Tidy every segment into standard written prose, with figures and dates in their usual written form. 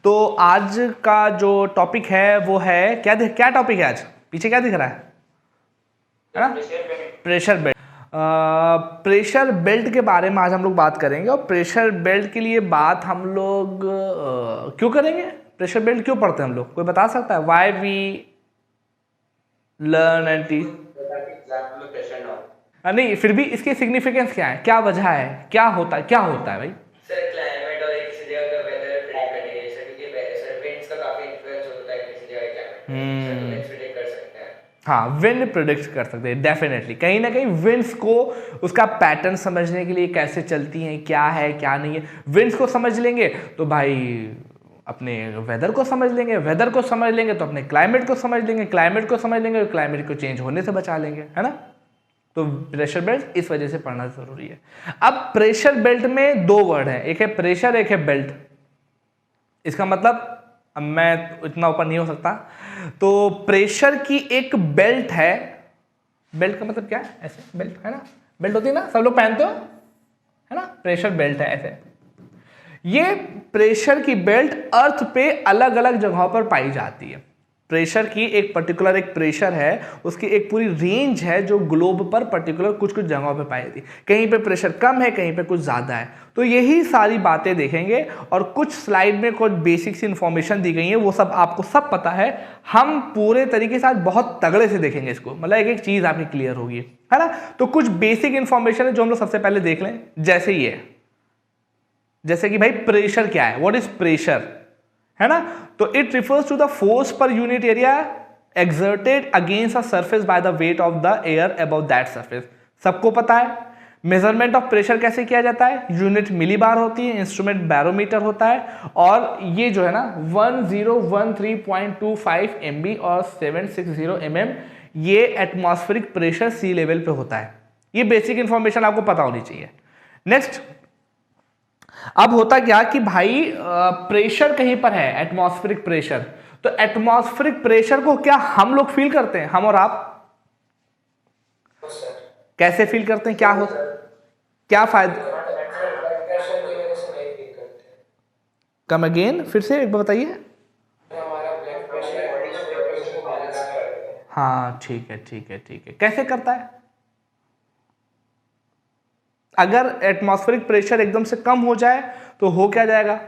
तो आज का जो टॉपिक है वो है क्या टॉपिक है आज? पीछे क्या दिख रहा है ना? Pressure belt. प्रेशर बेल्ट के बारे में आज हम लोग बात करेंगे। और प्रेशर बेल्ट के लिए बात हम लोग क्यों करेंगे? प्रेशर बेल्ट क्यों पढ़ते हैं हम लोग? कोई बता सकता है? Why we learn and teach? नहीं, फिर भी इसकी सिग्निफिकेंस क्या है, क्या वजह है, क्या होता है भाई? सर क्लाइमेट और किसी जगह का वेदर प्रेडिक्ट करने के लिए सर विंड्स का काफी इन्फ्लुएंस होता है किसी जगह क्लाइमेट सर विंड्स प्रेडिक्ट कर सकते हैं। हाँ, विंड प्रेडिक्ट कर सकते हैं डेफिनेटली। कहीं ना कहीं विंड्स को उसका पैटर्न समझने के लिए कैसे चलती हैं, क्या है क्या नहीं है, विंड्स को समझ लेंगे तो भाई अपने वेदर को समझ लेंगे, वेदर को समझ लेंगे तो अपने क्लाइमेट को समझ लेंगे, क्लाइमेट को समझ लेंगे तो क्लाइमेट को चेंज होने से बचा लेंगे, है ना? तो प्रेशर बेल्ट इस वजह से पढ़ना जरूरी है। अब प्रेशर बेल्ट में दो वर्ड है, एक है प्रेशर, एक है बेल्ट। इसका मतलब, अब मैं इतना ऊपर नहीं हो सकता, तो प्रेशर की एक बेल्ट है। बेल्ट का मतलब क्या है? ऐसे बेल्ट है ना, बेल्ट होती है ना, सब लोग पहनते हो, है ना? प्रेशर बेल्ट है ऐसे। ये प्रेशर की बेल्ट अर्थ पे अलग अलग जगहों पर पाई जाती है। प्रेशर की एक पर्टिकुलर एक प्रेशर है, उसकी एक पूरी रेंज है जो ग्लोब पर पर्टिकुलर कुछ कुछ जगहों पे पाई जाती है। कहीं पे प्रेशर कम है, कहीं पे कुछ ज़्यादा है। तो यही सारी बातें देखेंगे और कुछ स्लाइड में कुछ बेसिक सी इन्फॉर्मेशन दी गई है, वो सब आपको सब पता है। हम पूरे तरीके से आज बहुत तगड़े से देखेंगे इसको, मतलब एक एक चीज़ आपकी क्लियर होगी, है ना? तो कुछ बेसिक इन्फॉर्मेशन है जो हम लोग सबसे पहले देख लें। जैसे कि भाई प्रेशर क्या है, व्हाट इज प्रेशर, है ना? तो it refers to the force per unit area exerted against a surface by the weight of the air above that surface. सबको पता है। मेजरमेंट ऑफ प्रेशर कैसे किया जाता है? यूनिट मिलीबार होती है, इंस्ट्रूमेंट बैरोमीटर होता है, और ये जो है ना 1013.25 MB और 760 mm, ये एटमॉस्फेरिक प्रेशर सी लेवल पे होता है। ये बेसिक इंफॉर्मेशन आपको पता होनी चाहिए। नेक्स्ट, अब होता क्या कि भाई प्रेशर कहीं पर है, एटमॉस्फेरिक प्रेशर, तो एटमॉस्फेरिक प्रेशर को क्या हम लोग फील करते हैं, हम और आप? कैसे फील करते हैं, क्या हो, क्या फायदा? कम अगेन, फिर से एक बार बताइए। हाँ ठीक है। कैसे करता है? अगर एटमॉस्फेरिक प्रेशर एकदम से कम हो जाए तो हो क्या जाएगा?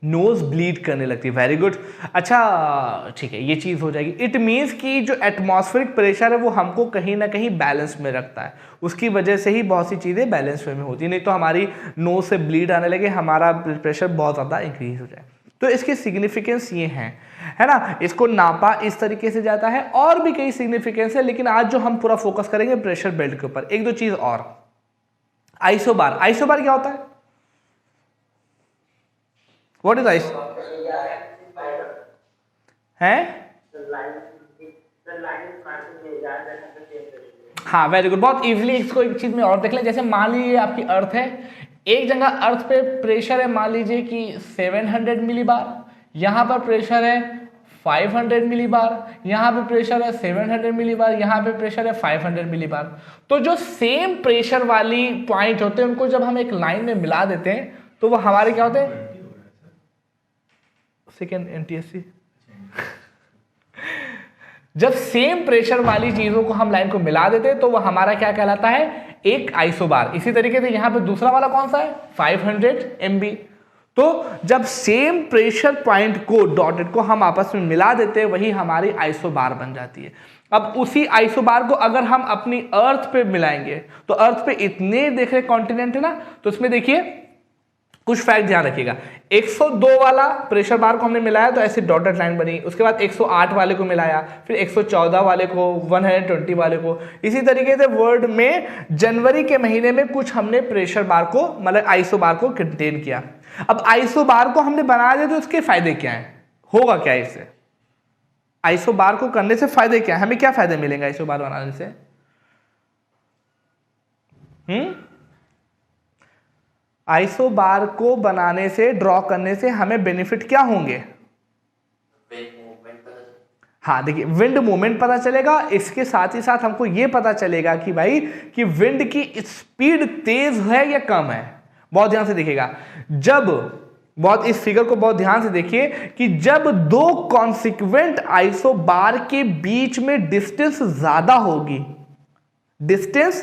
नोज ब्लीड करने लगती है। Very good. अच्छा ठीक है, ये चीज हो जाएगी। इट मीन्स कि जो एटमॉस्फेरिक प्रेशर है वो हमको कहीं ना कहीं बैलेंस में रखता है, उसकी वजह से ही बहुत सी चीजें बैलेंस में होती है, नहीं तो हमारी नोज से ब्लीड आने लगे, हमारा प्रेशर बहुत ज्यादा इंक्रीज हो जाए। तो इसके सिग्निफिकेंस ये हैं, है ना? इसको नापा इस तरीके से जाता है, और भी कई सिग्निफिकेंस है, लेकिन आज जो हम पूरा फोकस करेंगे प्रेशर बेल्ट के ऊपर। एक दो चीज और, आइसोबार। आइसोबार क्या होता है? व्हाट इज आइस है? हाँ वेरी गुड, बहुत इजीली इसको एक चीज में और देख लें। जैसे मान लीजिए आपकी अर्थ है, एक जगह अर्थ पे प्रेशर है मान लीजिए कि 700 मिलीबार, यहां पर प्रेशर है 500 मिलीबार, यहां पे प्रेशर है 700 मिलीबार, यहां पे प्रेशर है 500 मिलीबार। तो जो सेम प्रेशर वाली पॉइंट होते हैं उनको जब हम एक लाइन में मिला देते हैं तो वो हमारे क्या होते हैं? Second NTSC। जब सेम प्रेशर वाली चीजों को हम लाइन को मिला देते हैं तो वो हमारा क्या कहलाता है? एक आइसोबार। इसी तरीके से यहां पे दूसरा वाला कौन सा है? 500 MB। तो जब सेम प्रेशर पॉइंट को, डॉटेड को हम आपस में मिला देते हैं, वही हमारी आइसोबार बन जाती है। अब उसी आइसोबार को अगर हम अपनी अर्थ पे मिलाएंगे तो अर्थ पे इतने देख रहे कॉन्टिनेंट है ना, तो इसमें देखिए कुछ फैक्ट ध्यान रखिएगा। 102 वाला प्रेशर बार को हमने मिलाया तो ऐसे डॉटेड लाइन बनी, उसके बाद 108 वाले को मिलाया, फिर 114 वाले को, 120 वाले को। इसी तरीके से वर्ल्ड में जनवरी के महीने में कुछ हमने प्रेशर बार को, मतलब आइसो बार को कंटेन किया। अब आइसो बार को हमने बना दिया तो उसके फायदे क्या हैं, होगा क्या इससे? आइसो बार को करने से फायदे क्या है, हमें क्या फायदे मिलेंगे आइसो बार बनाने से? आइसो बार को बनाने से, ड्रॉ करने से हमें बेनिफिट क्या होंगे? हाँ देखिए, विंड मूवमेंट पता चलेगा, इसके साथ ही साथ हमको ये पता चलेगा कि भाई कि विंड की स्पीड तेज है या कम है। बहुत ध्यान से देखिएगा, जब बहुत इस फिगर को बहुत ध्यान से देखिए कि जब दो कॉन्सिक्वेंट आइसोबार के बीच में डिस्टेंस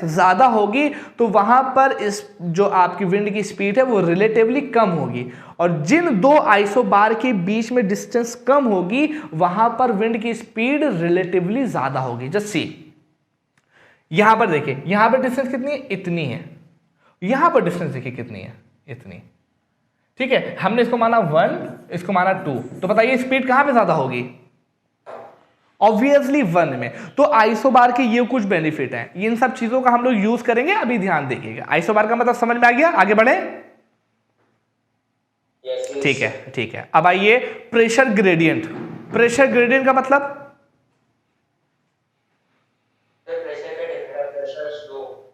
ज्यादा होगी तो वहां पर इस जो आपकी विंड की स्पीड है वो रिलेटिवली कम होगी, और जिन दो आइसोबार के बीच में डिस्टेंस कम होगी वहां पर विंड की स्पीड रिलेटिवली ज्यादा होगी। जस्ट सी, यहां पर देखिए, यहां पर डिस्टेंस कितनी है, इतनी है, यहां पर डिस्टेंस देखिए कितनी है, इतनी। ठीक है, हमने इसको माना 1, इसको माना 2, तो बताइए स्पीड कहां पे ज्यादा होगी, ऑब्वियसली 1 में। तो आइसोबार के ये कुछ बेनिफिट हैं, इन सब चीजों का हम लोग यूज करेंगे, अभी ध्यान देखिएगा। आइसोबार का मतलब समझ में आ गया, आगे बढ़े। ठीक है, ठीक है। अब आइए प्रेशर ग्रेडियंट। प्रेशर ग्रेडियंट का मतलब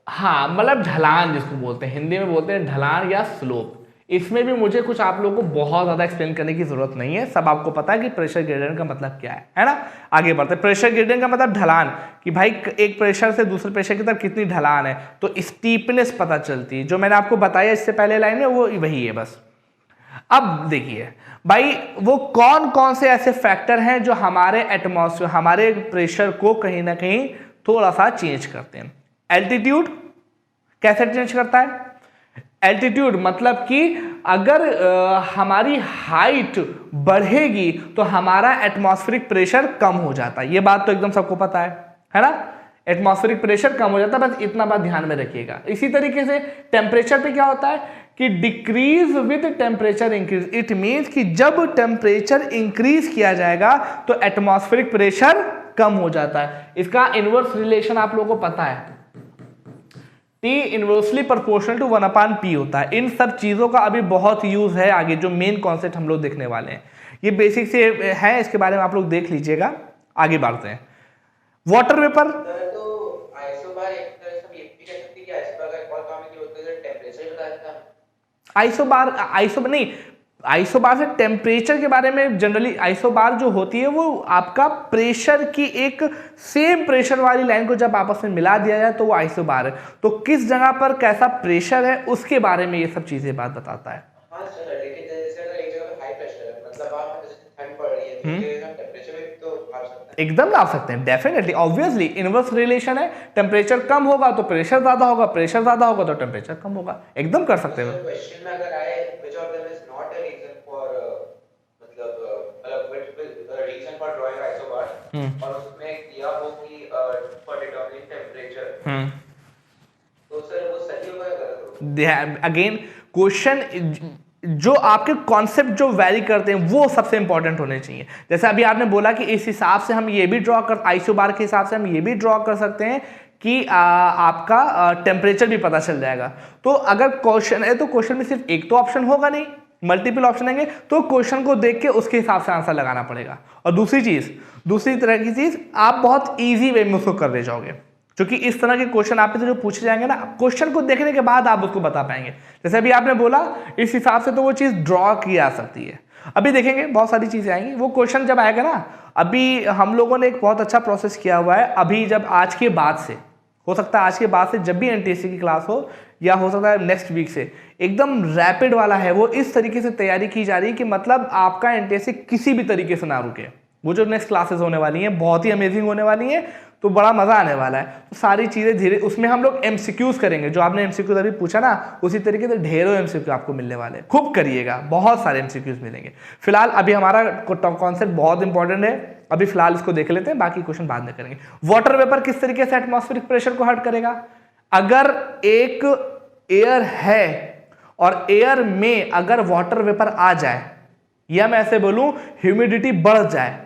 हाँ, मतलब ढलान जिसको बोलते हैं, हिंदी में बोलते हैं ढलान या स्लोप। इसमें भी मुझे कुछ आप लोगों को बहुत ज्यादा एक्सप्लेन करने की जरूरत नहीं है, सब आपको पता है कि प्रेशर ग्रेडियंट का मतलब क्या है ना। आगे बढ़ते हैं। प्रेशर ग्रेडियंट का मतलब ढलान, कि भाई एक प्रेशर से दूसरे प्रेशर की तरफ कितनी ढलान है, तो स्टीपनेस पता चलती है। जो मैंने आपको बताया इससे पहले लाइन में वो वही है बस। अब देखिए भाई, वो कौन कौन से ऐसे फैक्टर हैं जो हमारे एटमॉस्फेयर, हमारे प्रेशर को कहीं ना कहीं थोड़ा सा चेंज करते हैं। एल्टीट्यूड कैसे चेंज करता है, एल्टीट्यूड मतलब कि अगर हमारी हाइट बढ़ेगी तो हमारा एटमॉस्फेरिक प्रेशर कम हो जाता है। ये बात तो एकदम सबको पता है ना, एटमॉस्फेरिक प्रेशर कम हो जाता है, बस इतना बात ध्यान में रखिएगा। इसी तरीके से टेम्परेचर पे क्या होता है कि decrease with temperature increase. It means कि जब टेम्परेचर इंक्रीज किया जाएगा तो एटमॉस्फेरिक प्रेशर कम हो जाता है। इसका इनवर्स रिलेशन आप लोगों को पता है, T inversely proportional to 1/P होता है। इन सब चीजों का अभी बहुत यूज है, आगे जो मेन कॉन्सेप्ट हम लोग देखने वाले हैं ये बेसिक से है, इसके बारे में आप लोग देख लीजिएगा। आगे बढ़ते हैं। वाटर वेपर, तो आइसोबार एक तरह से ये भी कह सकते हैं कि आइसोबार का एक और काम है कि होता है टेंपरेचर बता देता है। आइसोबार नहीं, आइसोबार से टेम्परेचर के बारे में जनरली, आइसोबार जो होती है वो आपका प्रेशर की एक सेम प्रेशर वाली लाइन को जब आपस में मिला दिया जाए तो वो आइसोबार है। तो किस जगह पर कैसा प्रेशर है उसके बारे में ये सब चीजें बात बताता है। हाँ सर, लेकिन जैसे अगर एक जगह हाई प्रेशर है, मतलब आप जैसे ठंड पड़ रही है तो टेंपरेचर में तो आ सकता है, एकदम ला सकते हैं, डेफिनेटली, ऑब्वियसली इनवर्स रिलेशन है। टेम्परेचर कम होगा तो प्रेशर ज्यादा होगा, प्रेशर ज्यादा होगा तो टेम्परेचर कम होगा, एकदम कर सकते हैं। क्वेश्चन में अगर आए which of them is not a reason for मतलब which reason for drawing isobar, और उसमें दिया हो कि फॉर डिटरमिनिंग टेंपरेचर, तो सर वो सही होगा या गलत होगा। अगेन क्वेश्चन जो आपके कॉन्सेप्ट जो वैरी करते हैं वो सबसे इंपॉर्टेंट होने चाहिए। जैसे अभी आपने बोला कि इस हिसाब से हम ये भी ड्रॉ कर, आइसोबार के हिसाब से हम ये भी ड्रॉ कर सकते हैं कि आपका टेम्परेचर भी पता चल जाएगा। तो अगर क्वेश्चन है तो क्वेश्चन में सिर्फ एक तो ऑप्शन होगा नहीं, मल्टीपल ऑप्शन आएंगे, तो क्वेश्चन को देख के उसके हिसाब से आंसर लगाना पड़ेगा। और दूसरी तरह की चीज, आप बहुत ईजी वे में उसको कर ले जाओगे, क्योंकि इस तरह के क्वेश्चन आप जो पूछे जाएंगे ना, क्वेश्चन को देखने के बाद आप उसको बता पाएंगे। जैसे अभी आपने बोला इस हिसाब से तो वो चीज ड्रॉ की जा सकती है। अभी देखेंगे बहुत सारी चीजें आएंगी, वो क्वेश्चन जब आएगा ना, अभी हम लोगों ने एक बहुत अच्छा प्रोसेस किया हुआ है। अभी जब आज के बाद से, हो सकता है आज के बाद से जब भी एनटीएससी की क्लास हो, या हो सकता है नेक्स्ट वीक से, एकदम रैपिड वाला है वो, इस तरीके से तैयारी की जा रही है कि मतलब आपका एनटीएससी किसी भी तरीके से ना रुके। वो जो नेक्स्ट क्लासेस होने वाली हैं बहुत ही अमेजिंग होने वाली हैं, तो बड़ा मजा आने वाला है। तो सारी चीजें धीरे, उसमें हम लोग एमसीक्यूज करेंगे, जो आपने एमसीक्यूज अभी पूछा ना, उसी तरीके से ढेरों एमसीक्यू आपको मिलने वाले हैं। खूब करिएगा, बहुत सारे एमसीक्यूज मिलेंगे। फिलहाल अभी हमारा कॉन्सेप्ट बहुत इंपॉर्टेंट है, अभी फिलहाल इसको देख लेते हैं, बाकी क्वेश्चन बाद में करेंगे। वाटर वेपर किस तरीके से एटमॉस्फेरिक प्रेशर को हर्ट करेगा। अगर एक एयर है और एयर में अगर वाटर वेपर आ जाए, या मैं ऐसे बोलूं ह्यूमिडिटी बढ़ जाए,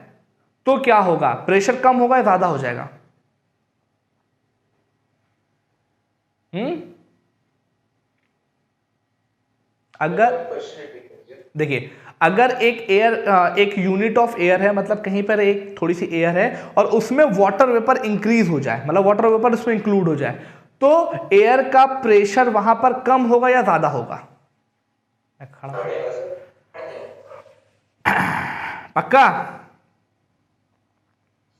तो क्या होगा, प्रेशर कम होगा या ज्यादा हो जाएगा। अगर देखिए, अगर एक यूनिट ऑफ एयर है, मतलब कहीं पर एक थोड़ी सी एयर है और उसमें वाटर वेपर इंक्रीज हो जाए, मतलब वाटर वेपर उसमें इंक्लूड हो जाए, तो एयर का प्रेशर वहां पर कम होगा या ज्यादा होगा। पक्का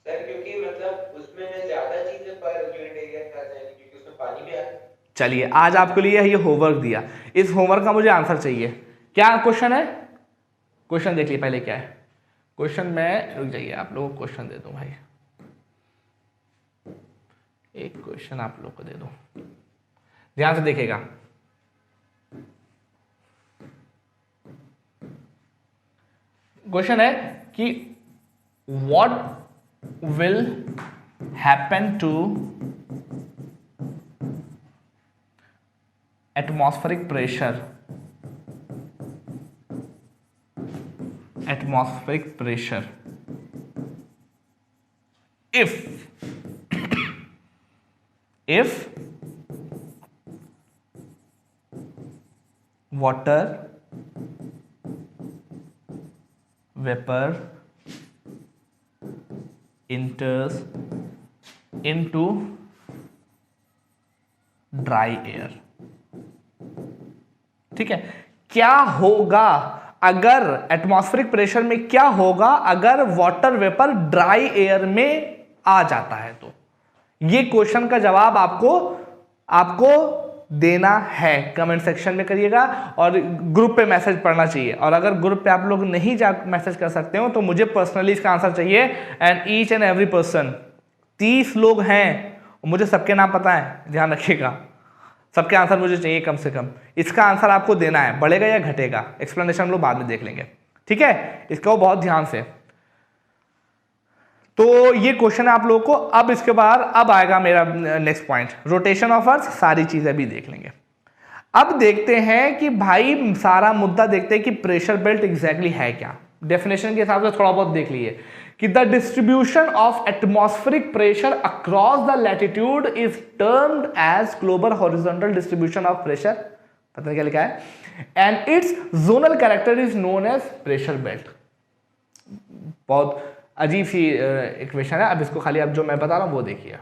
सर, क्योंकि मतलब उसमें ज्यादा चीजें पर यूनिट एरिया आ जाएगी, क्योंकि उसमें पानी भी है। चलिए, आज आपके लिए ये होमवर्क दिया, इस होमवर्क का मुझे आंसर चाहिए। क्या क्वेश्चन है, क्वेश्चन देख लिए पहले क्या है क्वेश्चन में, रुक जाइए आप लोगों को क्वेश्चन दे दूं भाई, एक क्वेश्चन आप लोग को दे दूं, ध्यान से देखेगा। क्वेश्चन है कि what will happen to atmospheric pressure if water vapor enters into dry air। ठीक है, क्या होगा अगर एटमॉस्फेरिक प्रेशर में, क्या होगा अगर वाटर वेपर ड्राई एयर में आ जाता है। तो ये क्वेश्चन का जवाब आपको देना है, कमेंट सेक्शन में करिएगा और ग्रुप पे मैसेज पढ़ना चाहिए। और अगर ग्रुप पे आप लोग नहीं जा मैसेज कर सकते हो तो मुझे पर्सनली इसका आंसर चाहिए। And each and every person, 30 लोग हैं, मुझे सबके नाम पता है, ध्यान रखिएगा, सबके आंसर मुझे चाहिए कम से कम। इसका आंसर आपको देना है, बढ़ेगा या घटेगा, एक्सप्लेनेशन हम लोग बाद में देख लेंगे, ठीक है। इसको बहुत ध्यान से। तो ये क्वेश्चन है आप लोगों को। अब इसके बाद अब आएगा मेरा next point, rotation of earth, सारी चीजें भी देख लेंगे। अब देखते हैं कि भाई सारा मुद्दा देखते हैं कि प्रेशर बेल्ट एग्जैक्टली है क्या। डेफिनेशन के हिसाब से थोड़ा बहुत देख लीजिए कि the distribution of atmospheric pressure across the latitude is termed as global horizontal distribution of pressure, पता है क्या लिखा है, and its zonal character is known as pressure belt. बहुत अजीब सी इक्वेशन है। अब इसको खाली अब जो मैं बता रहा हूं वो देखिए।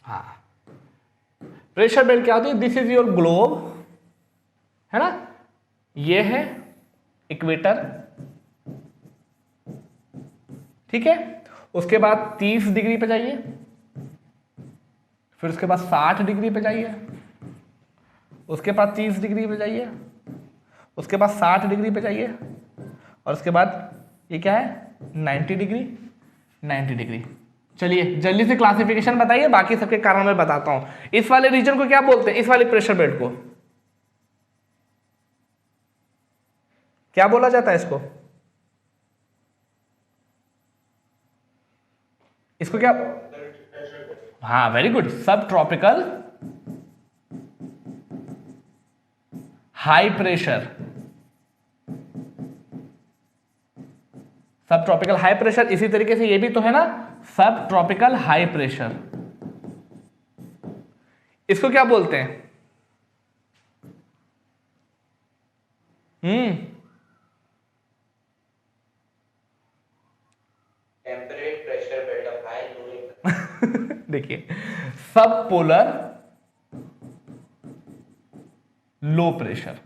हाँ, प्रेशर बेल्ट क्या होती है, दिस इज योर ग्लोब, है ना, ये है इक्वेटर, ठीक है। उसके बाद 30 डिग्री पे जाइए, फिर उसके बाद 60 डिग्री पे जाइए, उसके बाद 30 डिग्री पे जाइए, उसके बाद 60 डिग्री पे जाइए, और उसके बाद ये क्या है 90 डिग्री। चलिए जल्दी से क्लासिफिकेशन बताइए, बाकी सबके कारण मैं बताता हूं। इस वाले रीजन को क्या बोलते हैं, इस वाले प्रेशर बेल्ट को क्या बोला जाता है, इसको क्या, हाँ वेरी गुड, सब ट्रॉपिकल हाई प्रेशर। सब ट्रॉपिकल हाई प्रेशर, इसी तरीके से ये भी तो है ना, सब ट्रॉपिकल हाई प्रेशर। इसको क्या बोलते हैं, temperate pressure belt of high. देखिए, सब पोलर लो प्रेशर,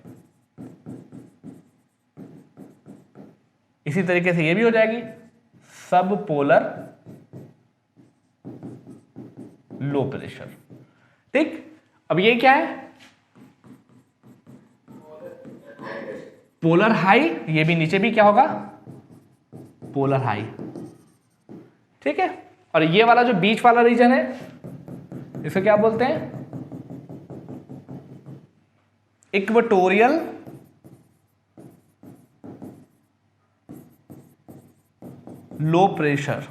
इसी तरीके से ये भी हो जाएगी सब पोलर लो प्रेशर, ठीक। अब ये क्या है, पोलर हाई, ये भी नीचे भी क्या होगा पोलर हाई, ठीक है। और ये वाला जो बीच वाला रीजन है इसे क्या बोलते हैं, इक्वेटोरियल लो प्रेशर।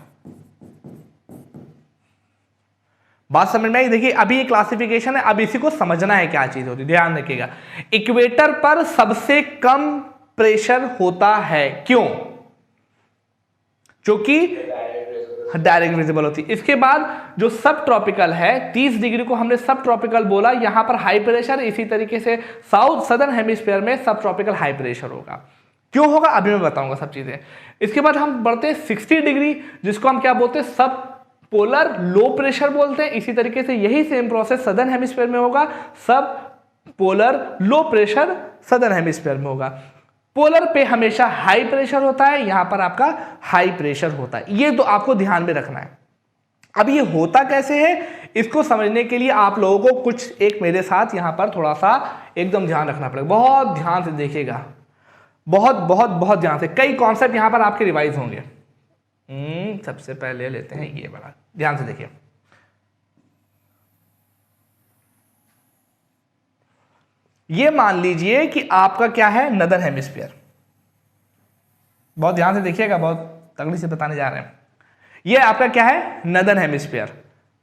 बात समझ में आई। देखिए अभी ये क्लासिफिकेशन है, अब इसी को समझना है क्या चीज होती है, ध्यान रखिएगा। इक्वेटर पर सबसे कम प्रेशर होता है, क्यों, क्योंकि डायरेक्ट विजिबल होती है। इसके बाद जो सब ट्रॉपिकल है, 30 डिग्री को हमने सब ट्रॉपिकल बोला, यहां पर हाई प्रेशर, इसी तरीके से साउथ सदर्न हेमिस्फीयर में सब ट्रॉपिकल हाई प्रेशर होगा। क्यों होगा अभी मैं बताऊंगा सब चीजें। इसके बाद हम बढ़ते हैं 60 डिग्री, जिसको हम क्या बोलते हैं, सब पोलर लो प्रेशर बोलते हैं। इसी तरीके से यही सेम प्रोसेस सदर्न हेमिस्फीयर में होगा, सब polar low pressure southern hemisphere में होगा। पोलर पे हमेशा हाई प्रेशर होता है, यहां पर आपका हाई प्रेशर होता है। ये तो आपको ध्यान में रखना है। अब ये होता कैसे है, इसको समझने के लिए आप लोगों को कुछ एक मेरे साथ यहां पर थोड़ा सा एकदम ध्यान रखना पड़ेगा, बहुत ध्यान से देखिएगा, बहुत बहुत बहुत ध्यान से, कई कॉन्सेप्ट यहां पर आपके रिवाइज होंगे। सबसे पहले लेते हैं ये बड़ा, ध्यान से देखिए। ये मान लीजिए कि आपका क्या है, नदर्न हेमिस्फीयर। बहुत ध्यान से देखिएगा, बहुत तगड़ी से बताने जा रहे हैं। ये आपका क्या है, नदर्न हेमिस्फीयर,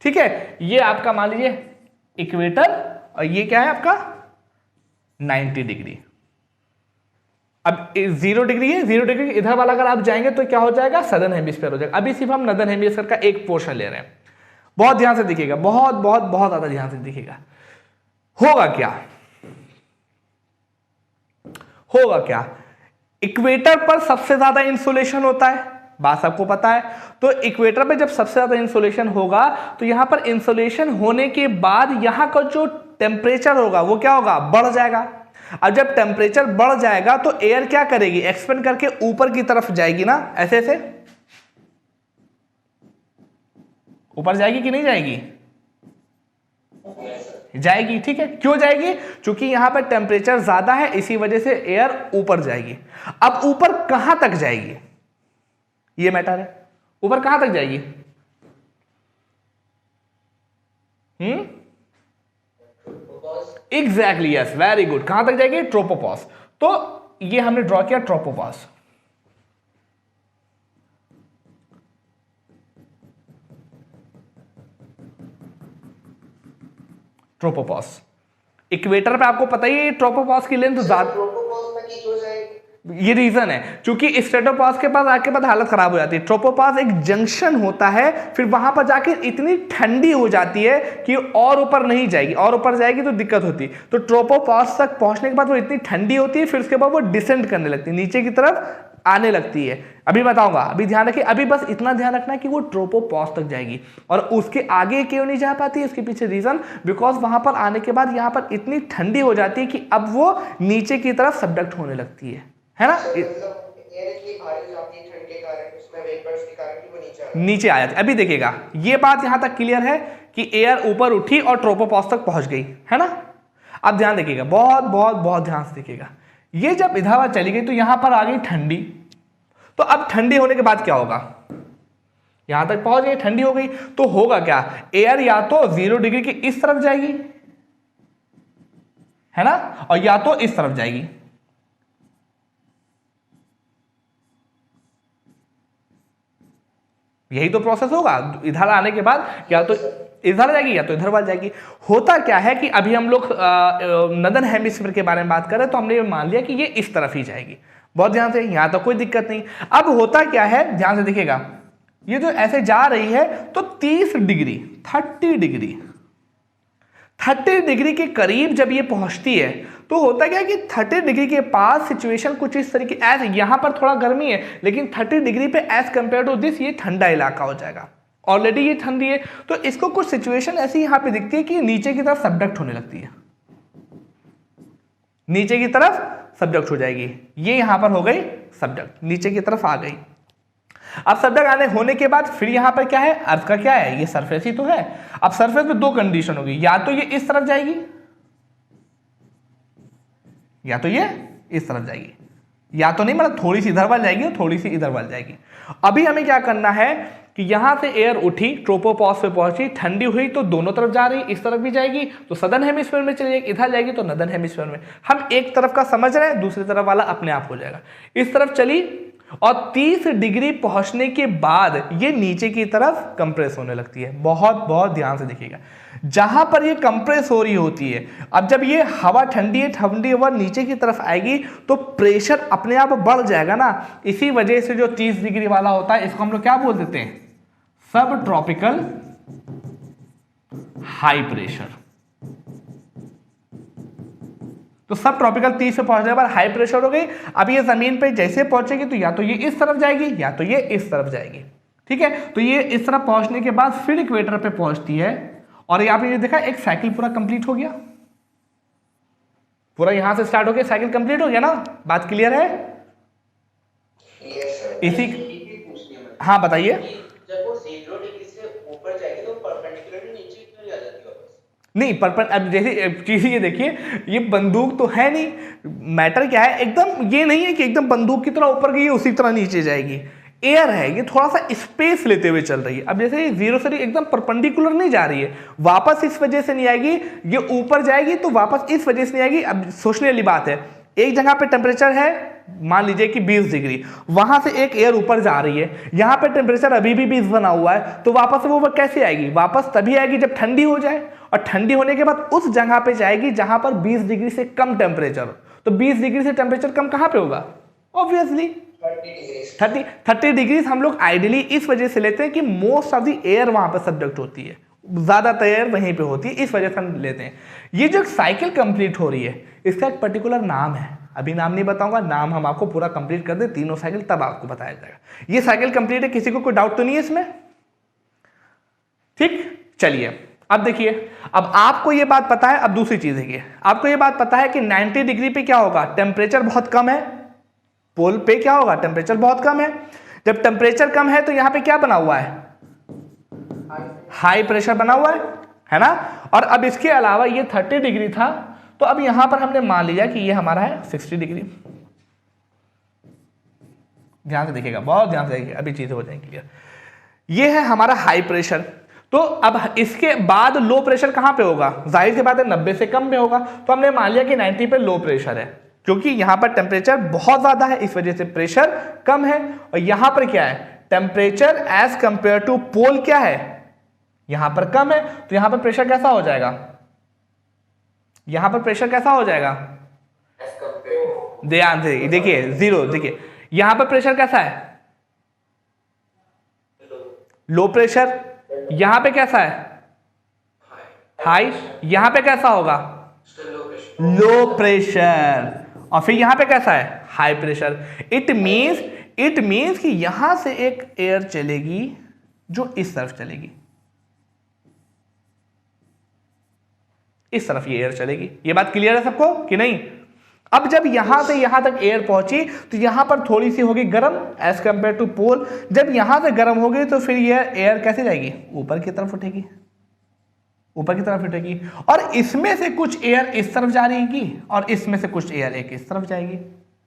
ठीक है। ये आपका मान लीजिए इक्वेटर, और ये क्या है आपका 90 डिग्री। अब 0 डिग्री है, 0 डिग्री इधर वाला अगर आप जाएंगे तो क्या हो जाएगा, सदर्न हेमिस्फीयर हो जाएगा। अभी सिर्फ हम नदर्न हेमिस्फीयर का एक पोर्शन ले रहे हैं। बहुत ध्यान से देखिएगा, बहुत बहुत बहुत ज्यादा ध्यान से देखिएगा। होगा क्या, होगा क्या, इक्वेटर पर सबसे ज्यादा इंसोलेशन होता है, बात सबको पता है। तो इक्वेटर पे जब सबसे ज्यादा इंसोलेशन होगा तो यहां पर इंसोलेशन होने के बाद यहां का जो टेम्परेचर होगा वो क्या होगा, बढ़ जाएगा। अब जब टेम्परेचर बढ़ जाएगा तो एयर क्या करेगी, एक्सपेंड करके ऊपर की तरफ जाएगी ना, ऐसे ऐसे ऊपर जाएगी कि नहीं जाएगी, जाएगी, ठीक है। क्यों जाएगी, क्योंकि यहां पर टेम्परेचर ज्यादा है, इसी वजह से एयर ऊपर जाएगी। अब ऊपर कहां तक जाएगी, ये मैटर है, ऊपर कहां तक जाएगी। Exactly, yes, very good. कहां तक जाएगी, ट्रोपोपॉज। तो ये हमने ड्रॉ किया ट्रोपोपॉज। ट्रोपोपॉज इक्वेटर पे आपको पता ही है ट्रोपोपॉज की लेंथ ज्यादा, ये रीजन है क्योंकि स्ट्रेटोपॉज के पास आके बाद हालत खराब हो जाती है। ट्रोपोपॉज एक जंक्शन होता है, फिर वहां पर जाके इतनी ठंडी हो जाती है कि और ऊपर नहीं जाएगी, और ऊपर जाएगी तो दिक्कत होती है। तो ट्रोपोपॉज तक पहुंचने के बाद वो इतनी ठंडी होती है, फिर उसके बाद वो डिसेंड करने लगती है, नीचे की तरफ आने लगती है। अभी बताऊंगा, अभी ध्यान रखिए, अभी बस इतना ध्यान रखना है कि वो ट्रोपोपॉज तक जाएगी। और उसके आगे क्यों नहीं जा पाती, उसके पीछे रीजन, बिकॉज वहां पर आने के बाद यहां पर इतनी ठंडी हो जाती है कि अब वो नीचे की तरफ सबडक्ट होने लगती है ना, नीचे आ जाती। अभी देखिएगा, ये बात यहां तक क्लियर है कि एयर ऊपर उठी और ट्रोपोपॉज तक पहुंच गई, है ना। अब ध्यान देखिएगा, बहुत बहुत बहुत ध्यान से देखिएगा। ये जब इधर चली गई तो यहां पर आ गई ठंडी। तो अब ठंडी होने के बाद क्या होगा, यहां तक पहुंच गई, ठंडी हो गई, तो होगा क्या, एयर या तो 0 डिग्री की इस तरफ जाएगी, है ना, और या तो इस तरफ जाएगी। यही तो प्रोसेस होगा। इधर आने के बाद या तो इधर जाएगी या तो इधर वाल जाएगी। होता क्या है कि अभी हम लोग नदर्न हेमिस्फीयर के बारे में बात कर रहे हैं, तो हमने मान लिया कि ये इस तरफ ही जाएगी। बहुत ध्यान से, यहां तो कोई दिक्कत नहीं। अब होता क्या है, ध्यान से देखिएगा, ये जो ऐसे जा रही है तो 30 डिग्री 30 डिग्री के करीब जब ये पहुंचती है तो होता क्या है कि 30 डिग्री के पास सिचुएशन कुछ इस तरीके, एज यहां पर थोड़ा गर्मी है लेकिन 30 डिग्री पे एज कंपेयर टू दिस ये ठंडा इलाका हो जाएगा। ऑलरेडी ये ठंडी है, तो इसको कुछ सिचुएशन ऐसी यहां पे दिखती है कि नीचे की तरफ सबडक्ट होने लगती है, नीचे की तरफ सबडक्ट हो जाएगी। ये यहां पर हो गई सबडक्ट, नीचे की तरफ आ गई। अब सबडक्ट आने होने के बाद फिर यहां पर क्या है, अर्थ का क्या है, ये सरफेस ही तो है। अब सरफेस में दो कंडीशन होगी, या तो ये इस तरफ जाएगी या तो ये इस तरफ जाएगी, या तो नहीं, मतलब थोड़ी सी इधर वाल जाएगी और थोड़ी सी इधर वाल जाएगी। अभी हमें क्या करना है कि यहां से एयर उठी, ट्रोपोपॉज पे पहुंची, ठंडी हुई तो दोनों तरफ जा रही, इस तरफ भी जाएगी तो सदर्न हेमिस्फीयर में चली जाएगी, इधर जाएगी तो नदर्न हेमिस्फीयर में। हम एक तरफ का समझ रहे हैं, दूसरी तरफ वाला अपने आप हो जाएगा। इस तरफ चली और 30 डिग्री पहुंचने के बाद ये नीचे की तरफ कंप्रेस होने लगती है। बहुत बहुत ध्यान से देखिएगा, जहां पर ये कंप्रेस हो रही होती है, अब जब ये हवा ठंडी है, ठंडी हवा नीचे की तरफ आएगी तो प्रेशर अपने आप बढ़ जाएगा ना। इसी वजह से जो 30 डिग्री वाला होता है इसको हम लोग क्या बोल देते हैं, सब ट्रॉपिकल हाई प्रेशर। तो सब ट्रॉपिकल 30 पे पहुंचने के बाद हाई प्रेशर हो गई। अब ये जमीन पे जैसे पहुंचेगी तो या तो ये इस तरफ जाएगी या तो ये इस तरफ जाएगी, ठीक है। तो ये इस तरफ पहुंचने के बाद फिर इक्वेटर पे पहुंचती है और यहां पे ये देखा एक साइकिल पूरा कंप्लीट हो गया, पूरा यहां से स्टार्ट हो गया, साइकिल कंप्लीट हो गया ना। बात क्लियर है? इसी, हाँ बताइए। जब वो 0 डिग्री से ऊपर जाएगी तो परपेंडिकुलरली नीचे क्यों आ जाती है वापस? नहीं पर अब जैसे चीज ये देखिए, ये बंदूक तो है नहीं, मैटर क्या है, एकदम ये नहीं है कि एकदम बंदूक की तरह ऊपर गई है उसी तरह नीचे जाएगी, एयर है, ये थोड़ा सा स्पेस लेते हुए चल रही है। अब जैसे ये जीरो से एकदम परपेंडिकुलर नहीं जा रही है, वापस इस वजह से नहीं आएगी, ये ऊपर जाएगी तो वापस इस वजह से नहीं आएगी। अब सोचने वाली बात है, एक जगह पे टेम्परेचर है मान लीजिए कि 20 डिग्री, वहां से एक एयर ऊपर जा रही है, यहां पे टेम्परेचर अभी भी 20 बना हुआ है, तो वापस वो कैसे आएगी, वापस तभी आएगी जब ठंडी हो जाए, और ठंडी होने के बाद उस जगह पे जाएगी जहां पर 20 डिग्री से कम टेम्परेचर। तो 20 डिग्री से टेम्परेचर कम कहां पे होगा, ऑब्वियसली 30 डिग्री हम लोग आइडियली इस वजह से लेते हैं कि मोस्ट ऑफ द एयर वहां पर सब्जेक्ट होती है, ज्यादातर एयर वहीं पे होती है, इस वजह से हम लेते हैं। ये जो साइकिल कंप्लीट हो रही है इसका एक पर्टिकुलर नाम है, अभी नाम नहीं बताऊंगा, नाम हम आपको पूरा कंप्लीट कर दे तीनों साइकिल तब आपको बताया जाएगा। ये साइकिल कंप्लीट है, किसी को कोई डाउट तो नहीं है इसमें, ठीक। चलिए अब देखिए, अब आपको ये बात पता है, अब दूसरी चीज है, आपको ये बात पता है कि 90 डिग्री पे क्या होगा, टेम्परेचर बहुत कम है, पोल पे क्या होगा, टेम्परेचर बहुत कम है। जब टेम्परेचर कम है तो यहां पे क्या बना हुआ है, हाई प्रेशर बना हुआ है ना। और अब इसके अलावा ये 30 डिग्री था, तो अब यहां पर हमने मान लिया कि ये हमारा है 60 डिग्री। ध्यान से देखिएगा, बहुत ध्यान से देखिएगा, अभी चीजें हो जाएंगी क्लियर। ये है हमारा हाई प्रेशर, तो अब इसके बाद लो प्रेशर कहां पे होगा, जाहिर सी बात है 90 से कम में होगा, तो हमने मान लिया कि 90 पे लो प्रेशर है, क्योंकि यहां पर टेम्परेचर बहुत ज्यादा है इस वजह से प्रेशर कम है। और यहां पर क्या है, टेम्परेचर एज कंपेयर टू पोल क्या है, यहां पर कम है, तो यहां पर प्रेशर कैसा हो जाएगा, यहां पर प्रेशर कैसा हो जाएगा, ध्यान से देखिए, जीरो, देखिए यहां पर प्रेशर कैसा है, लो प्रेशर, यहां पे कैसा है, हाई, यहां पे कैसा होगा, लो प्रेशर, और फिर यहां पे कैसा है, हाई प्रेशर। इट मीन्स कि यहां से एक एयर चलेगी जो इस तरफ चलेगी, इस तरफ ये एयर चलेगी। ये बात क्लियर है सबको कि नहीं। अब जब यहां से यहां तक एयर पहुंची तो यहां पर थोड़ी सी होगी गर्म एज कंपेयर टू पोल, जब यहां से गर्म होगी तो फिर ये एयर कैसे जाएगी, ऊपर की तरफ उठेगी, ऊपर की तरफ उठेगी, और इसमें से कुछ एयर इस तरफ जा रही और इसमें से कुछ एयर एक इस तरफ जाएगी।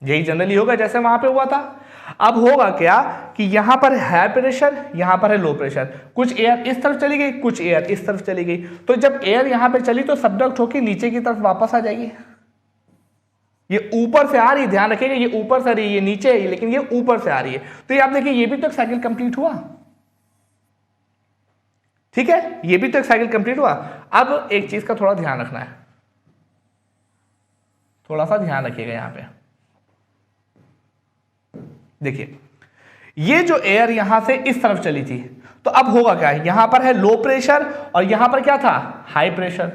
यही जनरली होगा जैसे वहां पे हुआ था। अब होगा क्या कि यहां पर हाई प्रेशर, यहां पर है लो प्रेशर, कुछ एयर इस तरफ चली गई, कुछ एयर इस तरफ चली गई, तो जब एयर यहां पे चली तो सबडक्ट होकर नीचे की तरफ वापस आ जाएगी। ये ऊपर से आ रही, ध्यान रखिएगा, ये ऊपर से आ रही है, ये नीचे है लेकिन ये ऊपर से आ रही है। तो ये आप देखिए, ये भी तो एक साइकिल कंप्लीट हुआ, ठीक है, ये भी तो एक साइकिल कंप्लीट हुआ। अब एक चीज का थोड़ा ध्यान रखना है, थोड़ा सा ध्यान रखिएगा यहां पे। देखिए ये जो एयर यहां से इस तरफ चली थी, तो अब होगा क्या, यहां पर है लो प्रेशर और यहां पर क्या था, हाई प्रेशर,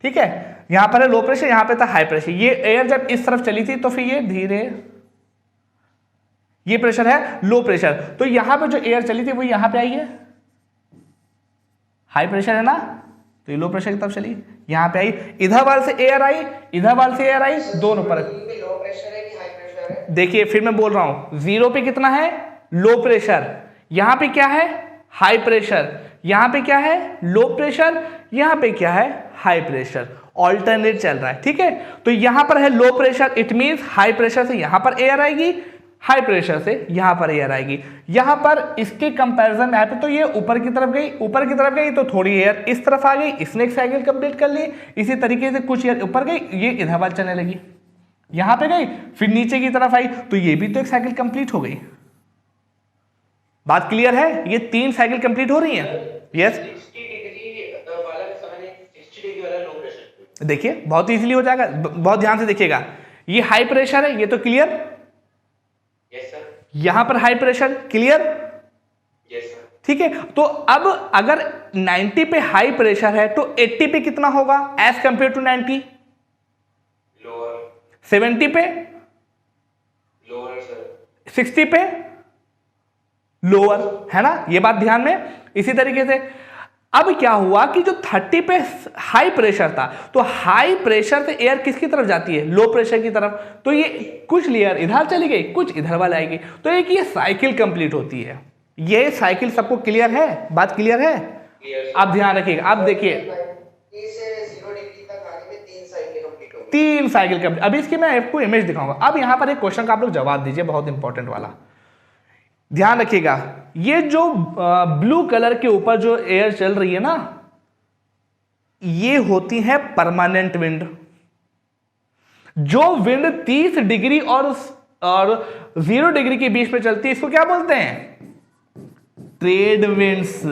ठीक है, यहां पर है लो प्रेशर, यहां पे था हाई प्रेशर। ये एयर जब इस तरफ चली थी तो फिर ये धीरे, ये प्रेशर है लो प्रेशर, तो यहां पे जो एयर चली थी वो यहां पे आई है, हाई प्रेशर है ना, तो ये लो प्रेशर की तरफ चली, यहां पे आई, इधर वाल से एयर आई, इधर वाल से एयर आई, दोनों पर। लो प्रेशर है कि हाई प्रेशर है? देखिए फिर मैं बोल रहा हूं, जीरो पे कितना है, लो प्रेशर, यहां पे क्या है, हाई प्रेशर, यहां पे क्या है, लो प्रेशर, यहां पे क्या है, हाई प्रेशर, ऑल्टरनेट चल रहा है, ठीक है। तो यहां पर है low pressure, it means high pressure से यहां पर एयर आएगी, हाई प्रेशर से यहां पर एयर आएगी। यहां पर इसके कंपैरिजन में पे तो ये ऊपर की तरफ गई, ऊपर की तरफ गई तो थोड़ी एयर इस तरफ आ गई, इसने एक साइकिल कंप्लीट कर ली। इसी तरीके से कुछ एयर ऊपर गई, ये इधर वाल चलने लगी, यहां पे गई, फिर नीचे की तरफ आई, तो ये भी तो एक साइकिल कंप्लीट हो गई। बात क्लियर है, ये 3 साइकिल कंप्लीट हो रही है। यस, देखिए बहुत इजीली हो जाएगा, बहुत ध्यान से देखिएगा। ये हाई प्रेशर है, ये तो क्लियर, यहां पर हाई प्रेशर, क्लियर, ठीक है। तो अब अगर 90 पे हाई प्रेशर है तो 80 पे कितना होगा एज कंपेयर टू 90, लोअर, 70 पे लोअर सर, 60 पे लोअर, है ना, ये बात ध्यान में। इसी तरीके से अब क्या हुआ कि जो 30 पे हाई प्रेशर था, तो हाई प्रेशर से एयर किसकी तरफ जाती है, लो प्रेशर की तरफ, तो ये कुछ लेयर इधर चली गई, कुछ इधर वाला आएगी, तो एक ये साइकिल कंप्लीट होती है। ये साइकिल सबको क्लियर है, बात क्लियर है। आप ध्यान रखिएगा, आप देखिए 3 साइकिल कंप्लीट। अभी इसकी मैं आपको इमेज दिखाऊंगा। अब यहां पर एक क्वेश्चन का आप लोग जवाब दीजिए, बहुत इंपॉर्टेंट वाला, ध्यान रखिएगा। ये जो ब्लू कलर के ऊपर जो एयर चल रही है ना, ये होती है परमानेंट विंड। जो विंड 30 डिग्री और 0 डिग्री के बीच में चलती है, इसको क्या बोलते हैं? ट्रेड विंड्स,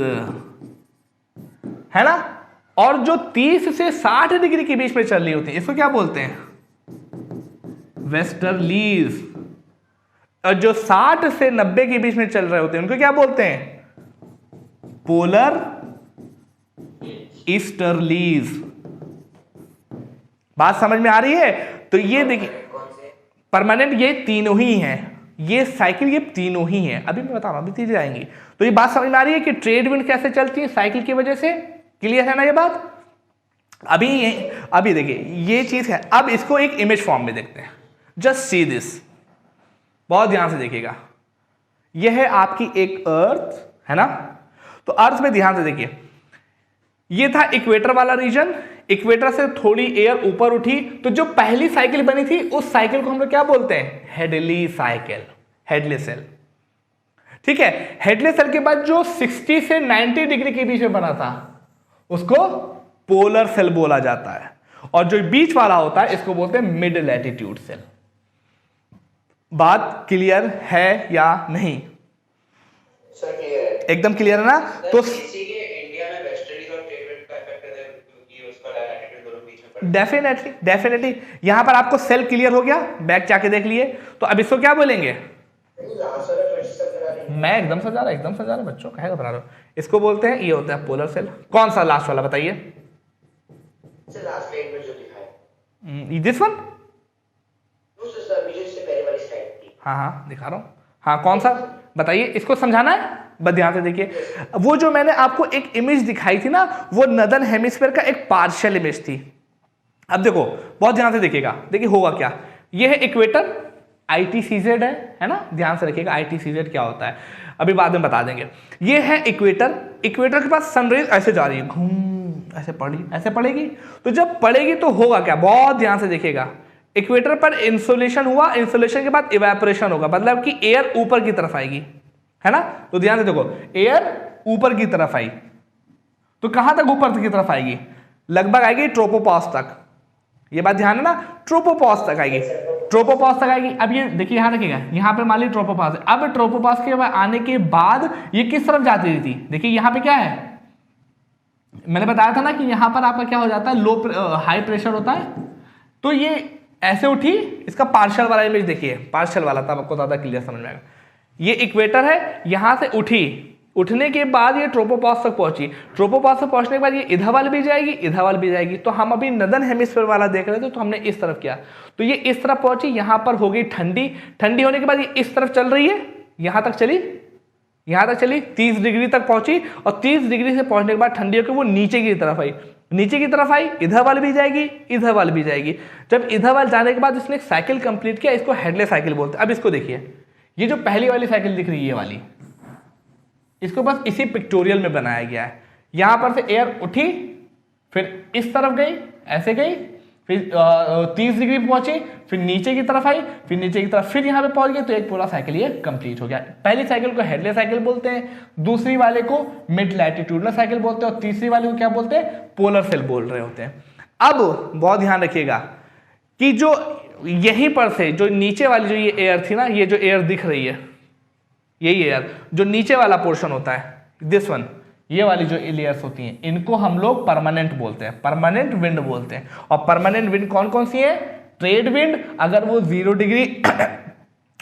है ना। और जो 30 से 60 डिग्री के बीच में चल रही होती है, इसको क्या बोलते हैं? वेस्टर्लीज। और जो 60 से 90 के बीच में चल रहे होते हैं, उनको क्या बोलते हैं? Polar easterlies. बात समझ में आ रही है? तो ये देखिए, परमानेंट ये तीनों ही हैं, ये साइकिल ये तीनों ही हैं। अभी मैं बताऊंगा, अभी चीजें आएंगी। तो ये बात समझ में आ रही है कि ट्रेड विंड कैसे चलती है? साइकिल की वजह से। क्लियर है ना ये बात? अभी देखिए ये चीज है। अब इसको एक इमेज फॉर्म में देखते हैं। जस्ट सी दिस, बहुत ध्यान से देखिएगा। यह है आपकी एक अर्थ, है ना। तो अर्थ में ध्यान से देखिए, ये था इक्वेटर वाला रीजन। इक्वेटर से थोड़ी एयर ऊपर उठी, तो जो पहली साइकिल बनी थी उस साइकिल को हम लोग क्या बोलते हैं? Hadley cycle, Hadley cell. ठीक है। हेडली सेल के बाद जो 60 से 90 डिग्री के बीच में बना था, उसको पोलर सेल बोला जाता है। और जो बीच वाला होता है, इसको बोलते हैं मिड लैटिट्यूड सेल। बात क्लियर है या नहीं? सर क्लियर है, एकदम क्लियर है ना। तो इसी के इंडिया में वेस्टर्लीज और ट्रेड विंड का इफेक्ट है, क्योंकि उसका लैटिट्यूड दोनों बीच में पड़ता है। डेफिनेटली यहां पर आपको सेल क्लियर हो गया, बैक जाके देख लिए। तो अब इसको क्या बोलेंगे? मैं एकदम समझा रहा बच्चों, कहे घबरा रहे हो। इसको बोलते हैं, ये होता है पोलर सेल। कौन सा लास्ट वाला बताइए? लास्ट लाइन में जो दिखा है, दिस वन। हाँ दिखा रहा हूं। हाँ, कौन सा बताइए? इसको समझाना है, बस ध्यान से देखिए। वो जो मैंने आपको एक इमेज दिखाई थी ना, वो नदर्न हेमिस्फीयर का एक पार्शियल इमेज थी। अब देखो, बहुत ध्यान से देखिएगा। देखिए होगा क्या। ये है इक्वेटर, ITCZ है ना। ध्यान से रखिएगा ITCZ क्या होता है, अभी बाद में बता देंगे। ये है इक्वेटर। इक्वेटर के पास सनरेज ऐसे जा रही है, घूम ऐसे पड़ेगी। तो जब पड़ेगी तो होगा क्या, बहुत ध्यान से देखिएगा। इक्वेटर पर इंसोलेशन हुआ, इंसोलेशन के बाद इवेपोरेशन होगा, मतलब कि एयर ऊपर की तरफ आएगी, है ना। तो ध्यान से देखो, एयर ऊपर की तरफ आई, तो कहां तक ऊपर की तरफ आएगी? लगभग आएगी ट्रोपोपॉज तक। ये बात ध्यान है ना, ट्रोपोपॉज तक आएगी, ट्रोपोपॉज तक आएगी। अब ये देखिए, यहां रखिएगा, यहां पे मान ली ट्रोपोपॉज है। अब ट्रोपोपॉज के आने के बाद ये किस तरफ जाती थी? देखिए यहां पे क्या है, मैंने बताया था ना कि यहां पर आपका क्या हो जाता है, हाई प्रेशर होता है। तो ये ऐसे उठी, इसका पार्शियल वाला इमेज देखिए, पार्शियल वाला, तब आपको ज्यादा क्लियर समझ में आएगा। ये इक्वेटर है, यहां से उठी, उठने के बाद ये ट्रोपोपॉज तक पहुंची। ट्रोपोपॉज तक पहुंचने के बाद ये इधर वाल भी जाएगी, इधर वाल भी जाएगी। तो हम अभी नदर्न हेमिस्फीयर वाला देख रहे थे, तो हमने इस तरफ किया, तो ये इस तरफ पहुंची, यहां पर हो गई ठंडी। ठंडी होने के बाद ये इस तरफ चल रही है, यहां तक चली, 30 डिग्री तक पहुंची। और 30 डिग्री से पहुंचने के बाद ठंडी होकर वो नीचे की तरफ आई, इधर वाल भी जाएगी, इधर वाल भी जाएगी। जब इधर वाल जाने के बाद इसने एक साइकिल कंप्लीट किया, इसको हेडले साइकिल बोलते हैं। अब इसको देखिए, ये जो पहली वाली साइकिल दिख रही है, ये वाली, इसको बस इसी पिक्टोरियल में बनाया गया है। यहां पर से एयर उठी, फिर इस तरफ गई, ऐसे गई, फिर 30 डिग्री पहुंची, फिर नीचे की तरफ आई, फिर नीचे की तरफ, फिर यहां पे पहुंच गई। तो एक पूरा साइकिल ये कंप्लीट हो गया। पहली साइकिल को हेडले साइकिल बोलते हैं, दूसरी वाले को मिड लैटिट्यूडनल साइकिल बोलते हैं, और तीसरी वाले को क्या बोलते हैं? पोलर सेल बोल रहे होते हैं। अब बहुत ध्यान रखिएगा कि जो यहीं पर से जो नीचे वाली जो ये एयर थी ना, ये जो एयर दिख रही है, यही एयर जो नीचे वाला पोर्शन होता है, दिस वन, ये वाली जो लेयर्स होती हैं, इनको हम लोग परमानेंट बोलते हैं, परमानेंट विंड बोलते हैं। और परमानेंट विंड कौन कौन सी है? ट्रेड विंड, अगर वो 0 डिग्री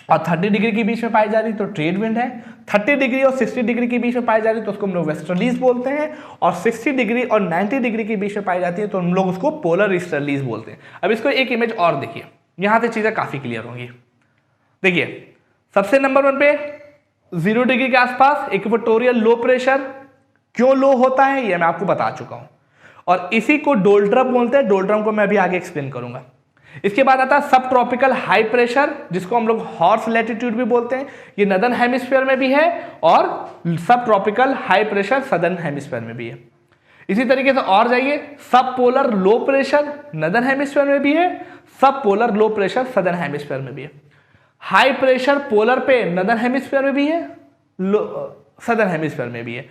और 30 डिग्री के बीच में पाई जा रही तो ट्रेड विंड है। 30 डिग्री और 60 डिग्री के बीच में पाई जा रही तो उसको हम लोग वेस्टर्लीज बोलते हैं। और 60 डिग्री और 90 डिग्री के बीच में पाई जाती है तो हम लोग उसको पोलर ईस्टर्लीज बोलते हैं। अब इसको एक इमेज और देखिए, यहां से चीजें काफी क्लियर होंगी। देखिए, सबसे नंबर 1 पे 0 डिग्री के आसपास इक्वेटोरियल लो प्रेशर। क्यों लो होता है ये मैं आपको बता चुका हूं, और इसी को डोल्ड्रम बोलते हैं। डोल्ड्रम को मैं अभी आगे एक्सप्लेन करूंगा। इसके बाद आता है सब ट्रॉपिकल हाई प्रेशर, जिसको हम लोग हॉर्स लैटिट्यूड भी बोलते हैं। ये नदर्न हेमिस्फीयर में भी है, और सब tropical high pressure southern hemisphere में भी है। इसी तरीके से और जाइए, सब polar low pressure northern hemisphere में भी है, सब polar low pressure southern hemisphere में भी है। हाई प्रेशर पोलर पे नदर्न हेमिस्फीयर में भी है, सदर्न हेमिस्फीयर में भी है।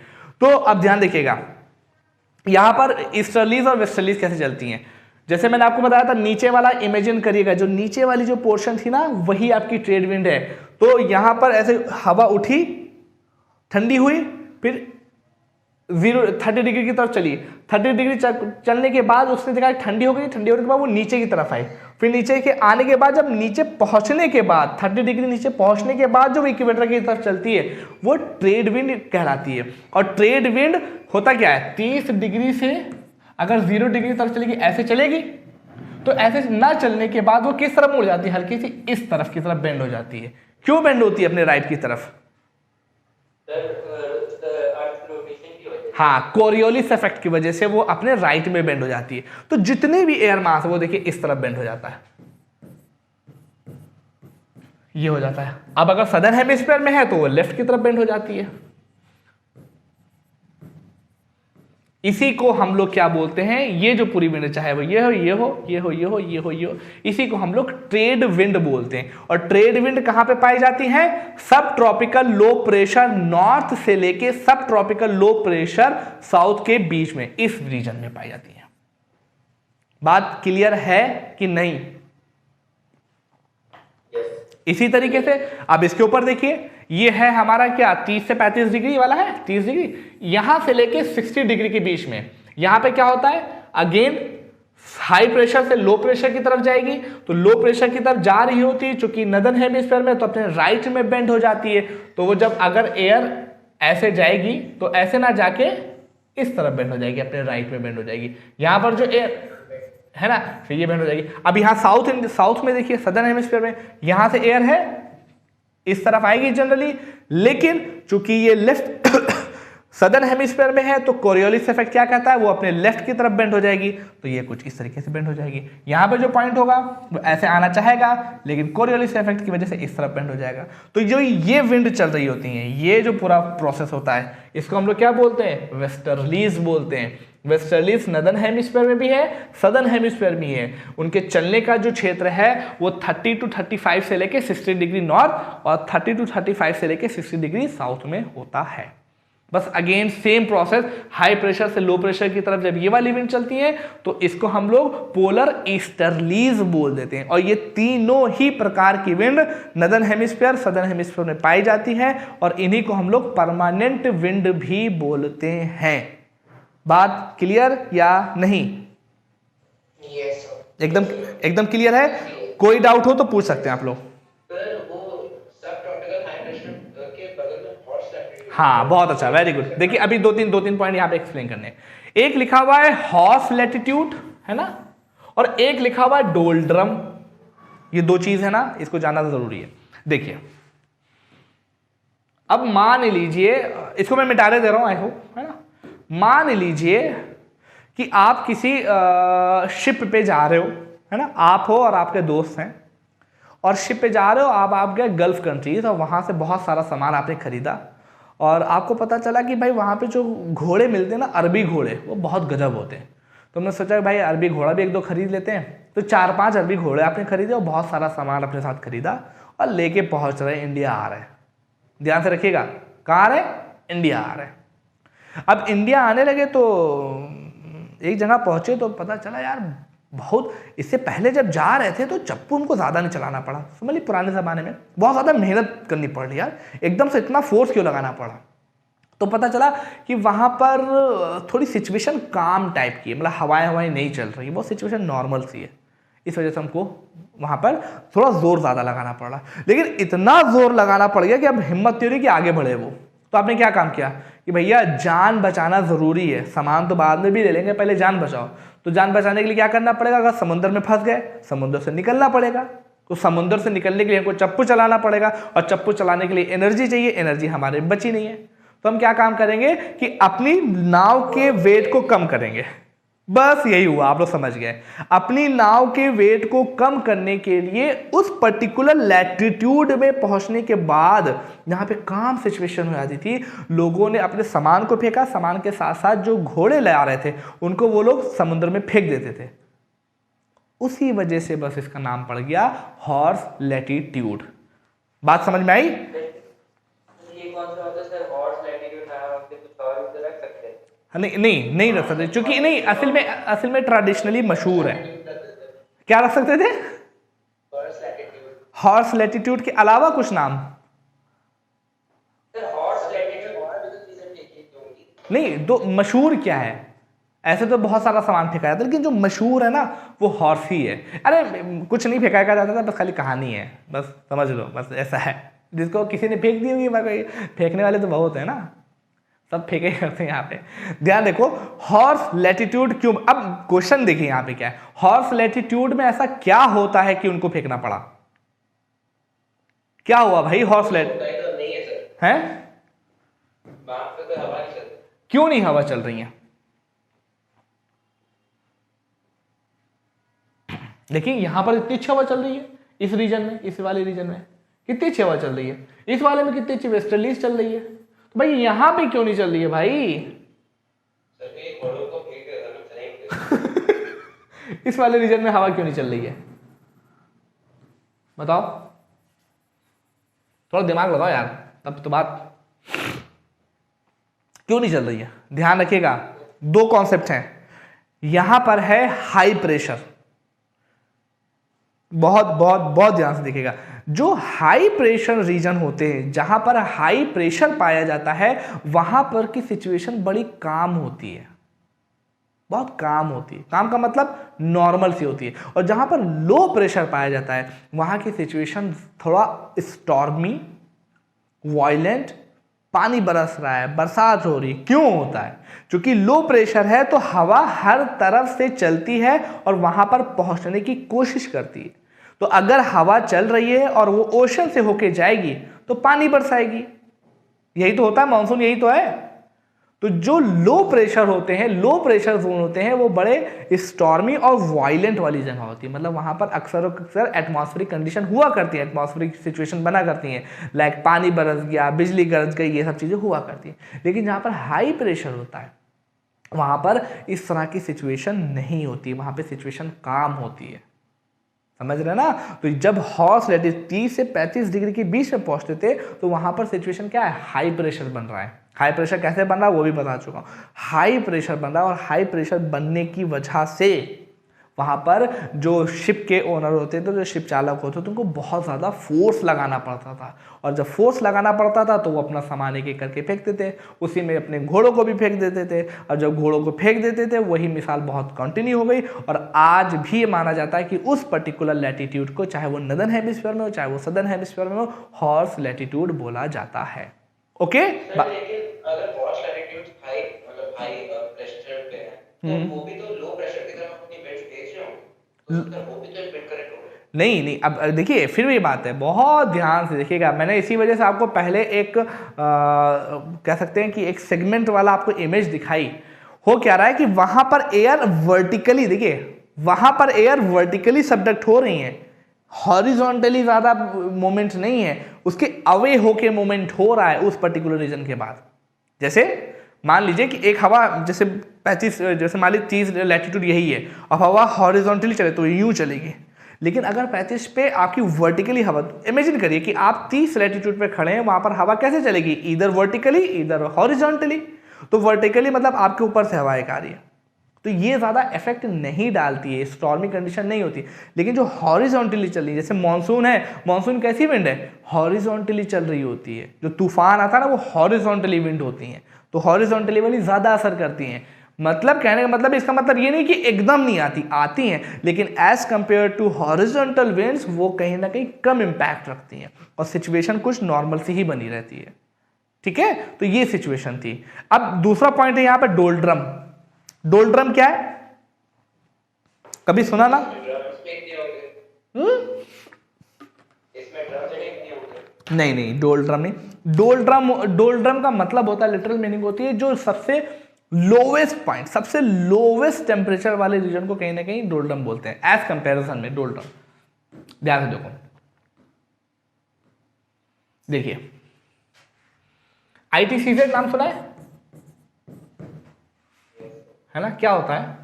तो अब ध्यान देखिएगा यहां पर ईस्टर्लीज और वेस्टर्लीज कैसे चलती हैं। जैसे मैंने आपको बताया था, नीचे वाला इमेजिन करिएगा, जो नीचे वाली जो पोर्शन थी ना वही आपकी ट्रेड विंड है। तो यहां पर ऐसे हवा उठी, ठंडी हुई, फिर 30 डिग्री की तरफ चली, 30 डिग्री चलने के बाद उसने देखा ठंडी हो गई, ठंडी होने के बाद वो नीचे की तरफ आई, फिर नीचे के आने के बाद जब नीचे पहुंचने के बाद 30 डिग्री नीचे पहुंचने के बाद जो इक्वेटर की तरफ चलती है वो ट्रेड विंड कहलाती है। और ट्रेड विंड होता क्या है, 30 डिग्री से अगर 0 डिग्री तरफ चलेगी, ऐसे चलेगी, तो ऐसे ना चलने के बाद वो किस तरफ मुड़ जाती है, हल्की सी इस तरफ की तरफ बेंड हो जाती है। क्यों बेंड होती है अपने राइट की तरफ? हाँ, कोरियोलिस इफेक्ट की वजह से वो अपने राइट में बेंड हो जाती है। तो जितने भी एयर मास है वो देखिए इस तरफ बेंड हो जाता है, ये हो जाता है। अब अगर सदर्न हेमिस्फीयर में है तो वो लेफ्ट की तरफ बेंड हो जाती है। इसी को हम लोग क्या बोलते हैं, ये जो पूरी विंड चाहे वो ये हो, ये हो, ये हो, ये हो, ये हो, ये हो, इसी को हम लोग ट्रेड विंड बोलते हैं। और ट्रेड विंड कहां पे पाई जाती है? सब ट्रॉपिकल लो प्रेशर नॉर्थ से लेके सब ट्रॉपिकल लो प्रेशर साउथ के बीच में, इस रीजन में पाई जाती है। बात क्लियर है कि नहीं? इसी तरीके से अब इसके ऊपर देखिए, ये है हमारा क्या 30 से 35 डिग्री वाला है, 30 डिग्री, यहां से लेके 60 डिग्री के बीच में। यहां पे क्या होता है, अगेन हाई प्रेशर से लो प्रेशर की तरफ जाएगी, तो लो प्रेशर की तरफ जा रही होती है चूंकि नदर्न हेमिस्फीयर में, तो अपने राइट में बेंड हो जाती है। तो वो जब अगर एयर ऐसे जाएगी तो ऐसे ना जाके इस तरफ बेंड हो जाएगी, अपने राइट में बेंड हो जाएगी। यहां पर जो एयर है ना, फिर ये बेंड हो जाएगी। अब यहाँ साउथ में देखिए, सदर्न हेमिस्फीयर में यहां से एयर है, इस तरफ आएगी जनरली, लेकिन चूंकि ये लेफ्ट सदर्न हेमिस्फीयर में है तो कोरियोलिस इफेक्ट क्या कहता है, वो अपने लेफ्ट की तरफ बेंड हो जाएगी, तो ये कुछ इस तरीके से बेंड हो जाएगी। यहां पे जो पॉइंट होगा वो ऐसे आना चाहेगा, लेकिन कोरियोलिस इफेक्ट की वजह से इस तरफ बेंड हो जाएगा। तो जो ये विंड चल रही होती है, ये जो पूरा प्रोसेस होता है, इसको हम लोग क्या बोलते हैं, वेस्टर्लीज बोलते हैं। वेस्टर्लीज नदर्न हेमिस्फीयर में भी है, सदर्न हेमिस्फीयर में है। उनके चलने का जो क्षेत्र है वो 30 to 35 से लेके 60 डिग्री नॉर्थ और 30 to 35 से लेके 60 डिग्री साउथ में होता है। बस again same process, high pressure से लो प्रेशर की तरफ जब ये वाली विंड चलती है तो इसको हम लोग पोलर ईस्टर्लीज बोल देते हैं। और ये तीनों ही प्रकार की wind northern hemisphere, southern hemisphere में पाई जाती है, और इन्हीं को हम लोग परमानेंट विंड भी बोलते हैं। बात क्लियर या नहीं? यस सर, एकदम क्लियर है। कोई डाउट हो तो पूछ सकते हैं आप लोग। हाँ, बहुत अच्छा, वेरी गुड। देखिए अभी दो तीन पॉइंट यहाँ पे एक्सप्लेन करने हैं। एक लिखा हुआ है हॉफ लैटिट्यूड, है ना, और एक लिखा हुआ है डोल्ड्रम। ये दो चीज है ना, इसको जानना जरूरी है। देखिए अब मान लीजिए, इसको मैं मिटाने दे रहा हूं, आई होप, है ना। मान लीजिए कि आप किसी शिप पे जा रहे हो, है ना, आप हो और आपके दोस्त हैं, और शिप पे जा रहे हो आप गए गल्फ कंट्रीज, और वहां से बहुत सारा सामान आपने खरीदा, और आपको पता चला कि भाई वहां पे जो घोड़े मिलते हैं ना, अरबी घोड़े, वो बहुत गजब होते हैं। तो हमने सोचा भाई अरबी घोड़ा भी 1-2 खरीद लेते हैं। तो 4-5 अरबी घोड़े आपने खरीदे और बहुत सारा सामान अपने साथ खरीदा और लेके पहुंच रहे, इंडिया आ रहे हैं। ध्यान से रखिएगा, कहाँ आ रहे? इंडिया आ रहे हैं। अब इंडिया आने लगे तो एक जगह पहुंचे तो पता चला यार बहुत, इससे पहले जब जा रहे थे तो चप्पू उनको ज़्यादा नहीं चलाना पड़ा। समझ ली, पुराने ज़माने में बहुत ज़्यादा मेहनत करनी पड़ रही यार, एकदम से इतना फोर्स क्यों लगाना पड़ा। तो पता चला कि वहाँ पर थोड़ी सिचुएशन काम टाइप की है, मतलब हवाएं नहीं चल रही, वो सिचुएशन नॉर्मल सी है। इस वजह से हमको वहाँ पर थोड़ा जोर ज़्यादा लगाना पड़ा, लेकिन इतना जोर लगाना पड़ गया कि अब हिम्मत नहीं रही कि आगे बढ़े वो। तो आपने क्या काम किया कि भैया जान बचाना ज़रूरी है, सामान तो बाद में भी ले लेंगे, पहले जान बचाओ। तो जान बचाने के लिए क्या करना पड़ेगा, अगर समुद्र में फंस गए, समुद्र से निकलना पड़ेगा। तो समुद्र से निकलने के लिए हमको चप्पू चलाना पड़ेगा, और चप्पू चलाने के लिए एनर्जी चाहिए, एनर्जी हमारे में बची नहीं है। तो हम क्या काम करेंगे कि अपनी नाव के वेट को कम करेंगे। बस यही हुआ, आप लोग समझ गए। अपनी नाव के वेट को कम करने के लिए उस पर्टिकुलर लैटिट्यूड में पहुंचने के बाद जहां पे काम सिचुएशन हो जाती थी, लोगों ने अपने सामान को फेंका, सामान के साथ साथ जो घोड़े ले आ रहे थे उनको वो लोग समुद्र में फेंक देते थे। उसी वजह से बस इसका नाम पड़ गया हॉर्स लैटिट्यूड। बात समझ में आई? ये कौन सा होता है सर? हॉर्स लैटिट्यूड है, आप कुछ और उधर रख सकते हैं? नहीं रख सकते, क्योंकि नहीं, असल में ट्रेडिशनली मशहूर है। क्या रख सकते थे? Horse latitude. हॉर्स लैटिट्यूड के अलावा कुछ नाम? सर हॉर्स लैटिट्यूड और भी तो चीजें फेंकी होंगी। नहीं, दो मशहूर क्या है? ऐसे तो बहुत सारा सामान फेंका जाता है, लेकिन जो मशहूर है ना वो हॉर्स ही है। अरे कुछ नहीं फेंका जाता था, बस खाली कहानी है, बस समझ लो, बस ऐसा है। जिसको किसी ने फेंक दी होगी, फेंकने वाले तो बहुत है ना, सब फेंके करते हैं यहाँ पे। ध्यान देखो, हॉर्स लैटिट्यूड क्यों। अब क्वेश्चन देखिए यहाँ पे क्या है, हॉर्स लैटिट्यूड में ऐसा क्या होता है कि उनको फेंकना पड़ा? क्या हुआ भाई हॉर्स लैटिट्यूड? नहीं है सर। है? वहां पे तो हवा नहीं चलती। क्यों नहीं हवा चल रही है? देखिए यहां पर इतनी अच्छी हवा चल रही है, इस रीजन में, इस वाले रीजन में कितनी अच्छी हवा चल रही है, इस वाले में कितनी अच्छी वेस्टर्लीज चल रही है, तो भाई यहां पे क्यों नहीं चल रही है भाई? सर ये घोड़ों को फेंक चलेंगे। इस वाले रीजन में हवा क्यों नहीं चल रही है? बताओ, थोड़ा दिमाग लगाओ यार, तब तो बात। क्यों नहीं चल रही है? ध्यान रखिएगा, दो कॉन्सेप्ट हैं। यहां पर है हाई प्रेशर, बहुत बहुत बहुत ध्यान से देखिएगा। जो हाई प्रेशर रीजन होते हैं, जहां पर हाई प्रेशर पाया जाता है, वहां पर की सिचुएशन बड़ी काम होती है, बहुत काम होती है। काम का मतलब नॉर्मल सी होती है। और जहां पर लो प्रेशर पाया जाता है, वहां की सिचुएशन थोड़ा स्टॉर्मी, वायलेंट, पानी बरस रहा है, बरसात हो रही। क्यों होता है? क्योंकि लो प्रेशर है तो हवा हर तरफ से चलती है और वहां पर पहुंचने की कोशिश करती है। तो अगर हवा चल रही है और वो ओशन से होके जाएगी तो पानी बरसाएगी। यही तो होता है, मानसून यही तो है। तो जो लो प्रेशर होते हैं, लो प्रेशर जोन होते हैं, वो बड़े स्टॉर्मी और वायलेंट वाली जगह होती है। मतलब वहां पर अक्सर एटमॉस्फेरिक कंडीशन हुआ करती है, एटमॉस्फेरिक सिचुएशन बना करती हैं, लाइक पानी बरस गया, बिजली गरज गई, ये सब चीजें हुआ करती हैं। लेकिन जहां पर हाई प्रेशर होता है, वहां पर इस तरह की सिचुएशन नहीं होती, वहां पर सिचुएशन काम होती है। समझ रहे ना? तो जब हॉर्स लैटिट्यूड 30 से 35 डिग्री के बीच में पहुंचते थे, तो वहां पर सिचुएशन क्या है? हाई प्रेशर बन रहा है। हाई प्रेशर कैसे बन रहा है वो भी बता चुका हूं। हाई प्रेशर बन रहा है, और हाई प्रेशर बनने की वजह से वहां पर जो शिप के ओनर होते थे, जो शिप चालक होते थे, उनको बहुत ज़्यादा फोर्स लगाना पड़ता था। और जब फोर्स लगाना पड़ता था तो वो अपना सामान एक एक करके फेंकते थे, उसी में अपने घोड़ों को भी फेंक देते थे। और जब घोड़ों को फेंक देते थे, वही मिसाल बहुत कंटिन्यू हो गई। और आज भी माना जाता है कि उस पर्टिकुलर लैटिट्यूड को, चाहे वो नदर्न हेमिस्फीयर में हो, चाहे वो सदर्न हेमिस्फीयर में हो, हॉर्स लैटिट्यूड बोला जाता है। ओके? लेकिन अगर हॉर्स लैटिट्यूड हाई, मतलब हाई प्रेशर पे है, तो वो भी तो लो प्रेशर की तरफ अपनी वेट्स भेज रहे हो, तो वो भी तो इम्पेक्ट करेक्ट होगा। नहीं, अब देखिए फिर भी बात है, बहुत ध्यान से देखिएगा। मैंने इसी वजह से आपको पहले एक कह सकते हैं कि एक सेगमेंट वाला आपको इमेज दिखाई। हो क्या रहा है कि वहां पर एयर वर्टिकली, देखिए वहां पर एयर वर्टिकली सबडक्ट हो रही है, हॉरिजॉन्टली ज्यादा मोमेंट नहीं है, उसके अवे होके मोमेंट हो रहा है उस पर्टिकुलर रीजन के बाद। जैसे मान लीजिए कि एक हवा जैसे 35, जैसे मान लीजिए 30 लैटिट्यूड यही है, अब हवा हॉरिजॉन्टली चले तो यूं चलेगी। लेकिन अगर 35 पे आपकी वर्टिकली हवा, इमेजिन करिए कि आप 30 लैटिट्यूड पे खड़े हैं, वहां पर हवा कैसे चलेगी? इधर वर्टिकली, इधर हॉरिजॉन्टली। तो वर्टिकली मतलब आपके ऊपर से हवा एक आ रही है, तो ये ज़्यादा इफेक्ट नहीं डालती है, स्टॉर्मी कंडीशन नहीं होती। लेकिन जो हॉरिजॉन्टली चल रही है, जैसे मानसून है, मानसून कैसी विंड है? हॉरिजॉन्टली चल रही होती है। जो तूफान आता है ना, वो हॉरिजॉन्टली विंड होती हैं, तो हॉरिजॉन्टली वाली ज़्यादा असर करती हैं। मतलब कहने का मतलब, इसका मतलब ये नहीं कि एकदम नहीं आती, आती हैं, लेकिन as compare to horizontal winds वो कहीं ना कहीं कम इम्पैक्ट रखती हैं और सिचुएशन कुछ नॉर्मल सी ही बनी रहती है। ठीक है? तो ये सिचुएशन थी। अब दूसरा पॉइंट है यहाँ पे डोल्ड्रम। डोल्ड्रम क्या है? कभी सुना ना? नहीं, डोल्ड्रम नहीं। डोल्ड्रम का मतलब होता है, लिटरल मीनिंग होती है जो सबसे लोवेस्ट पॉइंट, सबसे लोवेस्ट टेम्परेचर वाले रीजन को कहीं ना कहीं डोल्टन बोलते हैं एज कंपैरिजन में डोल्टन। ध्यान से देखो, देखिए ITCZ नाम सुना है ना? क्या होता है?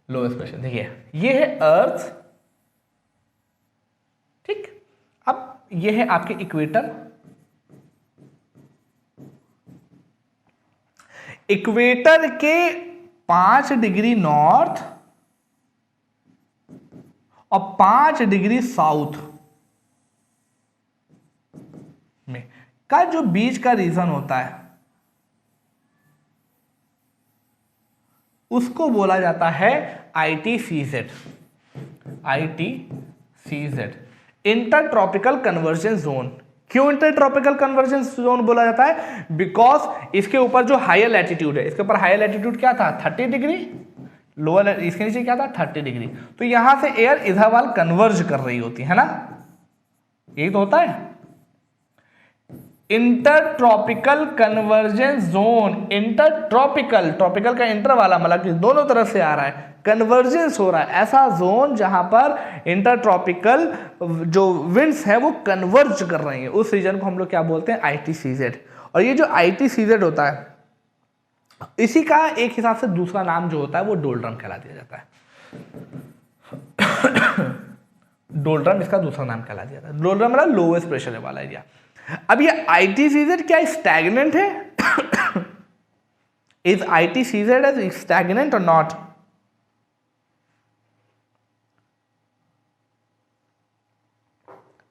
Lowest pressure. देखिए ये है अर्थ, ठीक। अब ये है आपके इक्वेटर, इक्वेटर के 5 डिग्री नॉर्थ और 5 डिग्री साउथ में का जो बीच का रीजन होता है उसको बोला जाता है ITCZ। ITCZ inter tropical convergence zone. क्यों इंटर ट्रॉपिकल कन्वर्जेंस जोन बोला जाता है? बिकॉज इसके ऊपर जो हायर लैटिट्यूड है, इसके ऊपर हायर लैटिट्यूड क्या था? 30 डिग्री, लोअर इसके नीचे क्या था? 30 डिग्री। तो यहां से एयर इधर वाल कन्वर्ज कर रही होती है ना, यही तो होता है inter tropical convergence zone. Inter tropical, tropical का इंटर वाला मतलब कि दोनों तरफ से आ रहा है, कन्वर्जेंस हो रहा है, ऐसा जोन जहां पर इंटर ट्रॉपिकल जो विंड्स है वो कन्वर्ज कर रही है, उस रीजन को हम लोग क्या बोलते हैं? ITCZ। और ये जो ITCZ होता है इसी का एक हिसाब से दूसरा नाम जो होता है वो डोल्ड्रम कहला दिया जाता है। डोल्ड्रम इसका दूसरा नाम कहला दिया जाता है। डोल्ड्रम मतलब लोवेस्ट प्रेशर वाला एरिया। अब ये ITCZ क्या स्टैग्नेंट है? इज ITCZ एज स्टैग्नेंट और नॉट?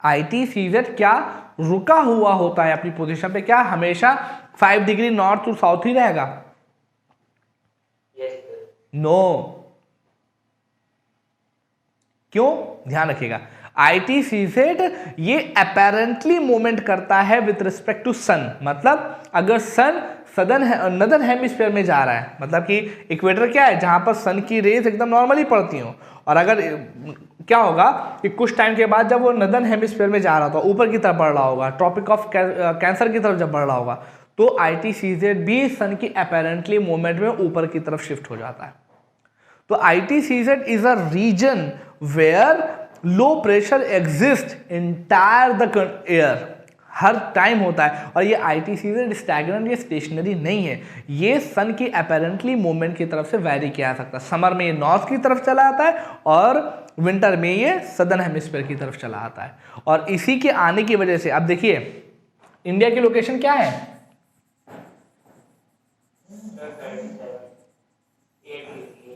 ITCZ क्या रुका हुआ होता है अपनी पोजीशन पे? क्या हमेशा 5 डिग्री नॉर्थ टू साउथ ही रहेगा? नो। क्यों? ध्यान रखिएगा, ITCZ ये अपेरेंटली मूवमेंट करता है विथ रिस्पेक्ट टू सन। मतलब अगर सन नदर्न हेमिस्फीयर में जा रहा है, मतलब कि इक्वेटर क्या है? जहां पर सन की रेज एकदम नॉर्मली पड़ती हो, और अगर क्या होगा कि कुछ टाइम के बाद जब वो नदर्न हेमिस्फीयर में जा रहा था, ऊपर की तरफ बढ़ रहा होगा, ट्रॉपिक ऑफ कैंसर की तरफ जब बढ़ रहा होगा, तो ITCZ भी सन की अपेरेंटली मूवमेंट में ऊपर की तरफ शिफ्ट हो जाता है। तो ITCZ is a region where low pressure exist entire the air, हर टाइम होता है। और ये ITCZ स्टैग्नेंट, ये स्टेशनरी नहीं है, ये सन की अपेरेंटली मूवमेंट की तरफ से वेरी किया जा सकता है। समर में ये नॉर्थ की तरफ चला आता है और विंटर में ये सदर्न हेमिस्फीयर की तरफ चला आता है। और इसी के आने की वजह से अब देखिए इंडिया की लोकेशन क्या है?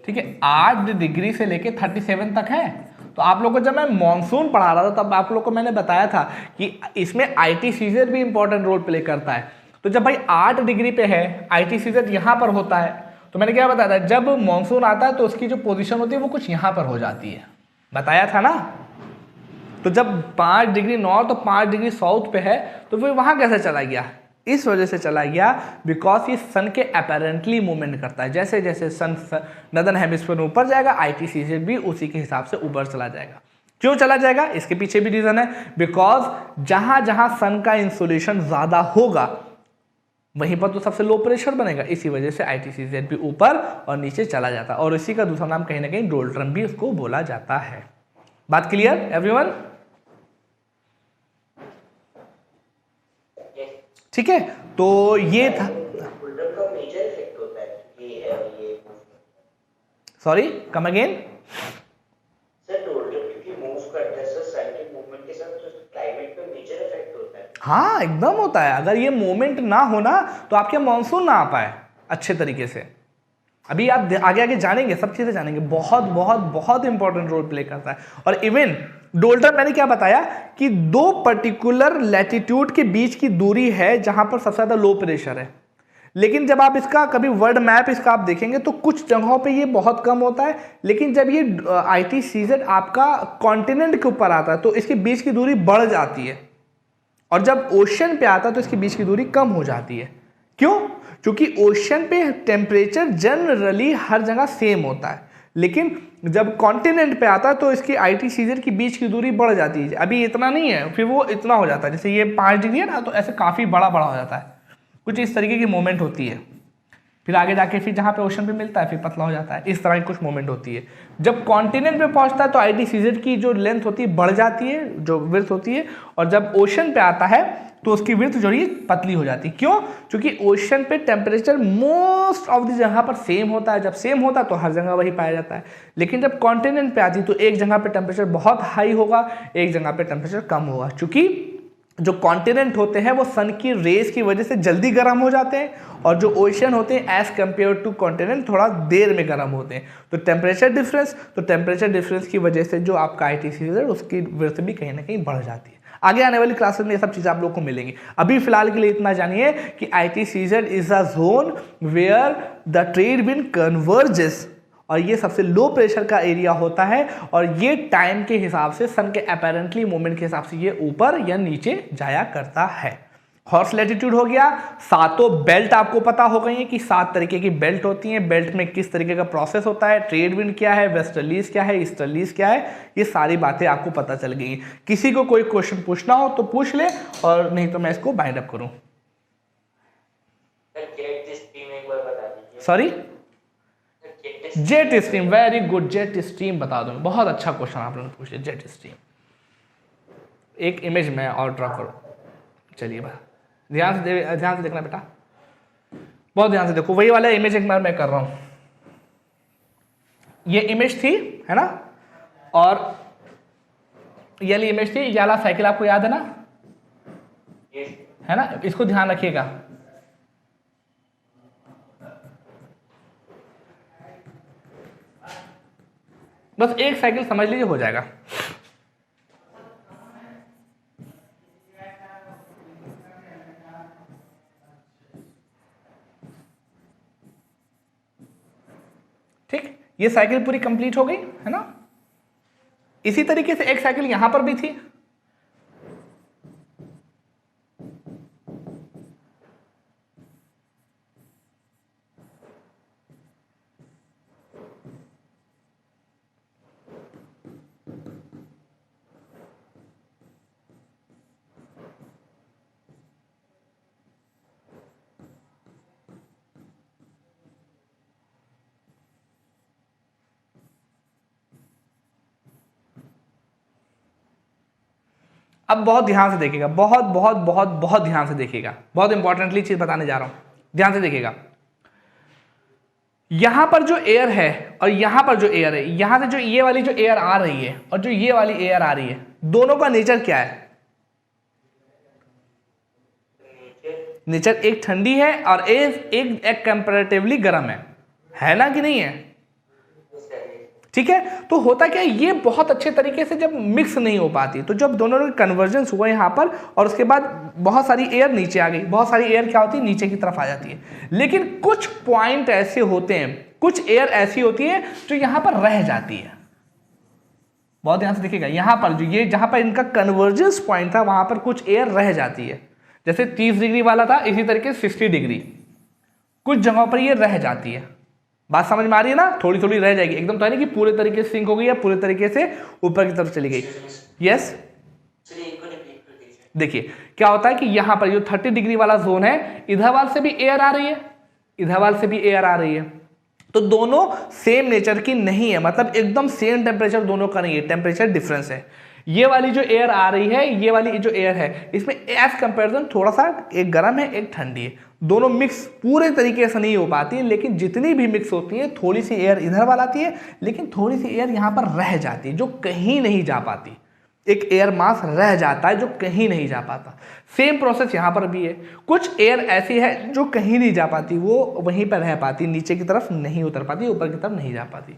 ठीक है, 8 डिग्री से लेके 37 तक है। तो आप लोग को जब मैं मॉनसून पढ़ा रहा था तब आप लोग को मैंने बताया था कि इसमें ITCZ भी इंपॉर्टेंट रोल प्ले करता है। तो जब भाई 8 डिग्री पे है, ITCZ यहां पर होता है, तो मैंने क्या बताया था? जब मॉनसून आता है तो उसकी जो पोजीशन होती है वो कुछ यहां पर हो जाती है, बताया था ना। तो जब 5 डिग्री नॉर्थ और 5 डिग्री साउथ पे है तो फिर वहां कैसे चला गया? इस वजह से चला गया बिकॉज ये सन के अपेरेंटली मूवमेंट करता है। जैसे जैसे सन नदर्न हेमिस्फीयर में ऊपर जाएगा, ITCZ भी उसी के हिसाब से ऊपर चला जाएगा। क्यों चला जाएगा? इसके पीछे भी रीजन है, बिकॉज जहां जहां सन का इंसोलेशन ज्यादा होगा वहीं पर तो सबसे लो प्रेशर बनेगा, इसी वजह से ITCZ भी ऊपर और नीचे चला जाता है। और इसी का दूसरा नाम कहीं ना कहीं डोल्ड्रम भी उसको बोला जाता है। बात क्लियर एवरीवन? ठीक है, तो ये था। Sorry, come again. हाँ एकदम होता है। अगर ये मूवमेंट ना होना तो आपके मॉनसून ना आ पाए अच्छे तरीके से। अभी आप आगे आगे जानेंगे, सब चीजें जानेंगे। बहुत बहुत बहुत इंपॉर्टेंट रोल प्ले करता है। और इवन डोल्टन मैंने क्या बताया कि 2 पर्टिकुलर लैटिट्यूड के बीच की दूरी है जहां पर सबसे ज्यादा लो प्रेशर है। लेकिन जब आप इसका कभी वर्ल्ड मैप इसका आप देखेंगे तो कुछ जगहों पे ये बहुत कम होता है, लेकिन जब ये ITCZ आपका कॉन्टिनेंट के ऊपर आता है तो इसके बीच की दूरी बढ़ जाती है, और जब ओशन पे आता है तो इसके बीच की दूरी कम हो जाती है। क्यों? क्योंकि ओशन पे टेम्परेचर जनरली हर जगह सेम होता है, लेकिन जब कॉन्टिनेंट पे आता है तो इसकी ITCZ की बीच की दूरी बढ़ जाती है। अभी इतना नहीं है, फिर वो इतना हो जाता है। जैसे ये 5 डिग्री है ना, तो ऐसे काफ़ी बड़ा बड़ा हो जाता है। कुछ इस तरीके की मूवमेंट होती है, फिर आगे जाके फिर जहाँ पे ओशन पे मिलता है फिर पतला हो जाता है, इस तरह की कुछ मूवमेंट होती है। जब कॉन्टिनेंट पे पहुंचता है तो ITCZ की जो लेंथ होती है बढ़ जाती है, जो विड्थ होती है, और जब ओशन पे आता है तो उसकी विड्थ जो है पतली हो जाती है। क्यों? क्योंकि ओशन पे टेम्परेचर मोस्ट ऑफ द जगह पर सेम होता है, जब सेम होता है तो हर जगह वही पाया जाता है। लेकिन जब कॉन्टिनेंट पे आती है तो एक जगह पे टेम्परेचर बहुत हाई होगा, एक जगह पे टेम्परेचर कम होगा, क्योंकि जो कॉन्टिनेंट होते हैं वो सन की रेज की वजह से जल्दी गर्म हो जाते हैं, और जो ओशन होते हैं एज कंपेयर टू कॉन्टिनेंट थोड़ा देर में गर्म होते हैं। तो टेम्परेचर डिफरेंस की वजह से जो आपका ITCZ उसकी विड्थ भी कहीं ना कहीं बढ़ जाती है। आगे आने वाली क्लासेस में ये सब चीज़ें आप लोग को मिलेंगी। अभी फिलहाल के लिए इतना जानिए कि ITCZ is a zone where the trade wind converges, और ये सबसे लो प्रेशर का एरिया होता है, और ये टाइम के हिसाब से सन के अपेरेंटली मूवमेंट के हिसाब से ये ऊपर या नीचे जाया करता है। हॉर्स लैटिट्यूड हो गया, सातों बेल्ट आपको पता हो गई है कि 7 तरीके की बेल्ट होती हैं, बेल्ट में किस तरीके का प्रोसेस होता है, ट्रेड विंड क्या है, वेस्टर्लीज क्या है, ईस्टर्लीज क्या है, ये सारी बातें आपको पता चल गई। किसी को कोई क्वेश्चन पूछना हो तो पूछ ले, और नहीं तो मैं इसको बाइंड अप करूं। Sorry, jet stream, very good, jet stream बता दो। बहुत अच्छा क्वेश्चन आप लोगों ने पूछा, जेट स्ट्रीम। एक इमेज में और ड्रॉ करो, चलिए भाई ध्यान से देखना बेटा, बहुत ध्यान से देखो। वही वाला इमेज एक बार मैं कर रहा हूं, ये इमेज थी है ना, और ये वाली इमेज थी, ये वाला साइकिल आपको याद है ना, है ना, इसको ध्यान रखिएगा। बस एक साइकिल समझ लीजिए हो जाएगा। ठीक, ये साइकिल पूरी कंप्लीट हो गई है ना। इसी तरीके से एक साइकिल यहां पर भी थी, अब बहुत ध्यान से देखिएगा, बहुत बहुत बहुत बहुत ध्यान से देखिएगा, बहुत इंपॉर्टेंटली चीज बताने जा रहा हूं, ध्यान से देखिएगा। यहां पर जो एयर है और यहां पर जो एयर है, यहां से जो ये वाली जो एयर आ रही है और जो ये वाली एयर आ रही है, दोनों का नेचर क्या है? नेचर एक ठंडी है और एक कंपैरेटिवली गर्म है ना कि नहीं है? ठीक है, तो होता क्या है, ये बहुत अच्छे तरीके से जब मिक्स नहीं हो पाती, तो जब दोनों का कन्वर्जेंस हुआ यहाँ पर, और उसके बाद बहुत सारी एयर नीचे आ गई, बहुत सारी एयर क्या होती है, नीचे की तरफ आ जाती है। लेकिन कुछ पॉइंट ऐसे होते हैं, कुछ एयर ऐसी होती है जो यहाँ पर रह जाती है। बहुत ध्यान से देखिएगा, यहाँ पर जो ये जहाँ पर इनका कन्वर्जेंस पॉइंट था, वहां पर कुछ एयर रह जाती है। जैसे 30 डिग्री वाला था, इसी तरीके 60 डिग्री, कुछ जगहों पर ये रह जाती है। बात समझ में आ रही है ना? थोड़ी थोड़ी रह जाएगी, एकदम तो है नहीं कि पूरे तरीके से सिंक हो गई या पूरे तरीके से ऊपर की तरफ चली गई। यस, देखिए क्या होता है कि यहां पर जो 30 डिग्री वाला जोन है, इधर वाल से भी एयर आ रही है, इधर वाल से भी एयर आ रही है, तो दोनों सेम नेचर की नहीं है, मतलब एकदम सेम टेम्परेचर दोनों का नहीं है, टेम्परेचर डिफरेंस है। ये वाली जो एयर आ रही है, ये वाली जो एयर है, इसमें एज कंपेरिजन थोड़ा सा एक गर्म है एक ठंडी है, दोनों मिक्स पूरे तरीके से नहीं हो पाती है, लेकिन जितनी भी मिक्स होती है, थोड़ी सी एयर इधर वाल आती है, लेकिन थोड़ी सी एयर यहाँ पर रह जाती है जो कहीं नहीं जा पाती। एक एयर मास रह जाता है जो कहीं नहीं जा पाता। सेम प्रोसेस यहाँ पर भी है, कुछ एयर ऐसी है जो कहीं नहीं जा पाती, वो वहीं पर रह पाती, नीचे की तरफ नहीं उतर पाती, ऊपर की तरफ नहीं जा पाती।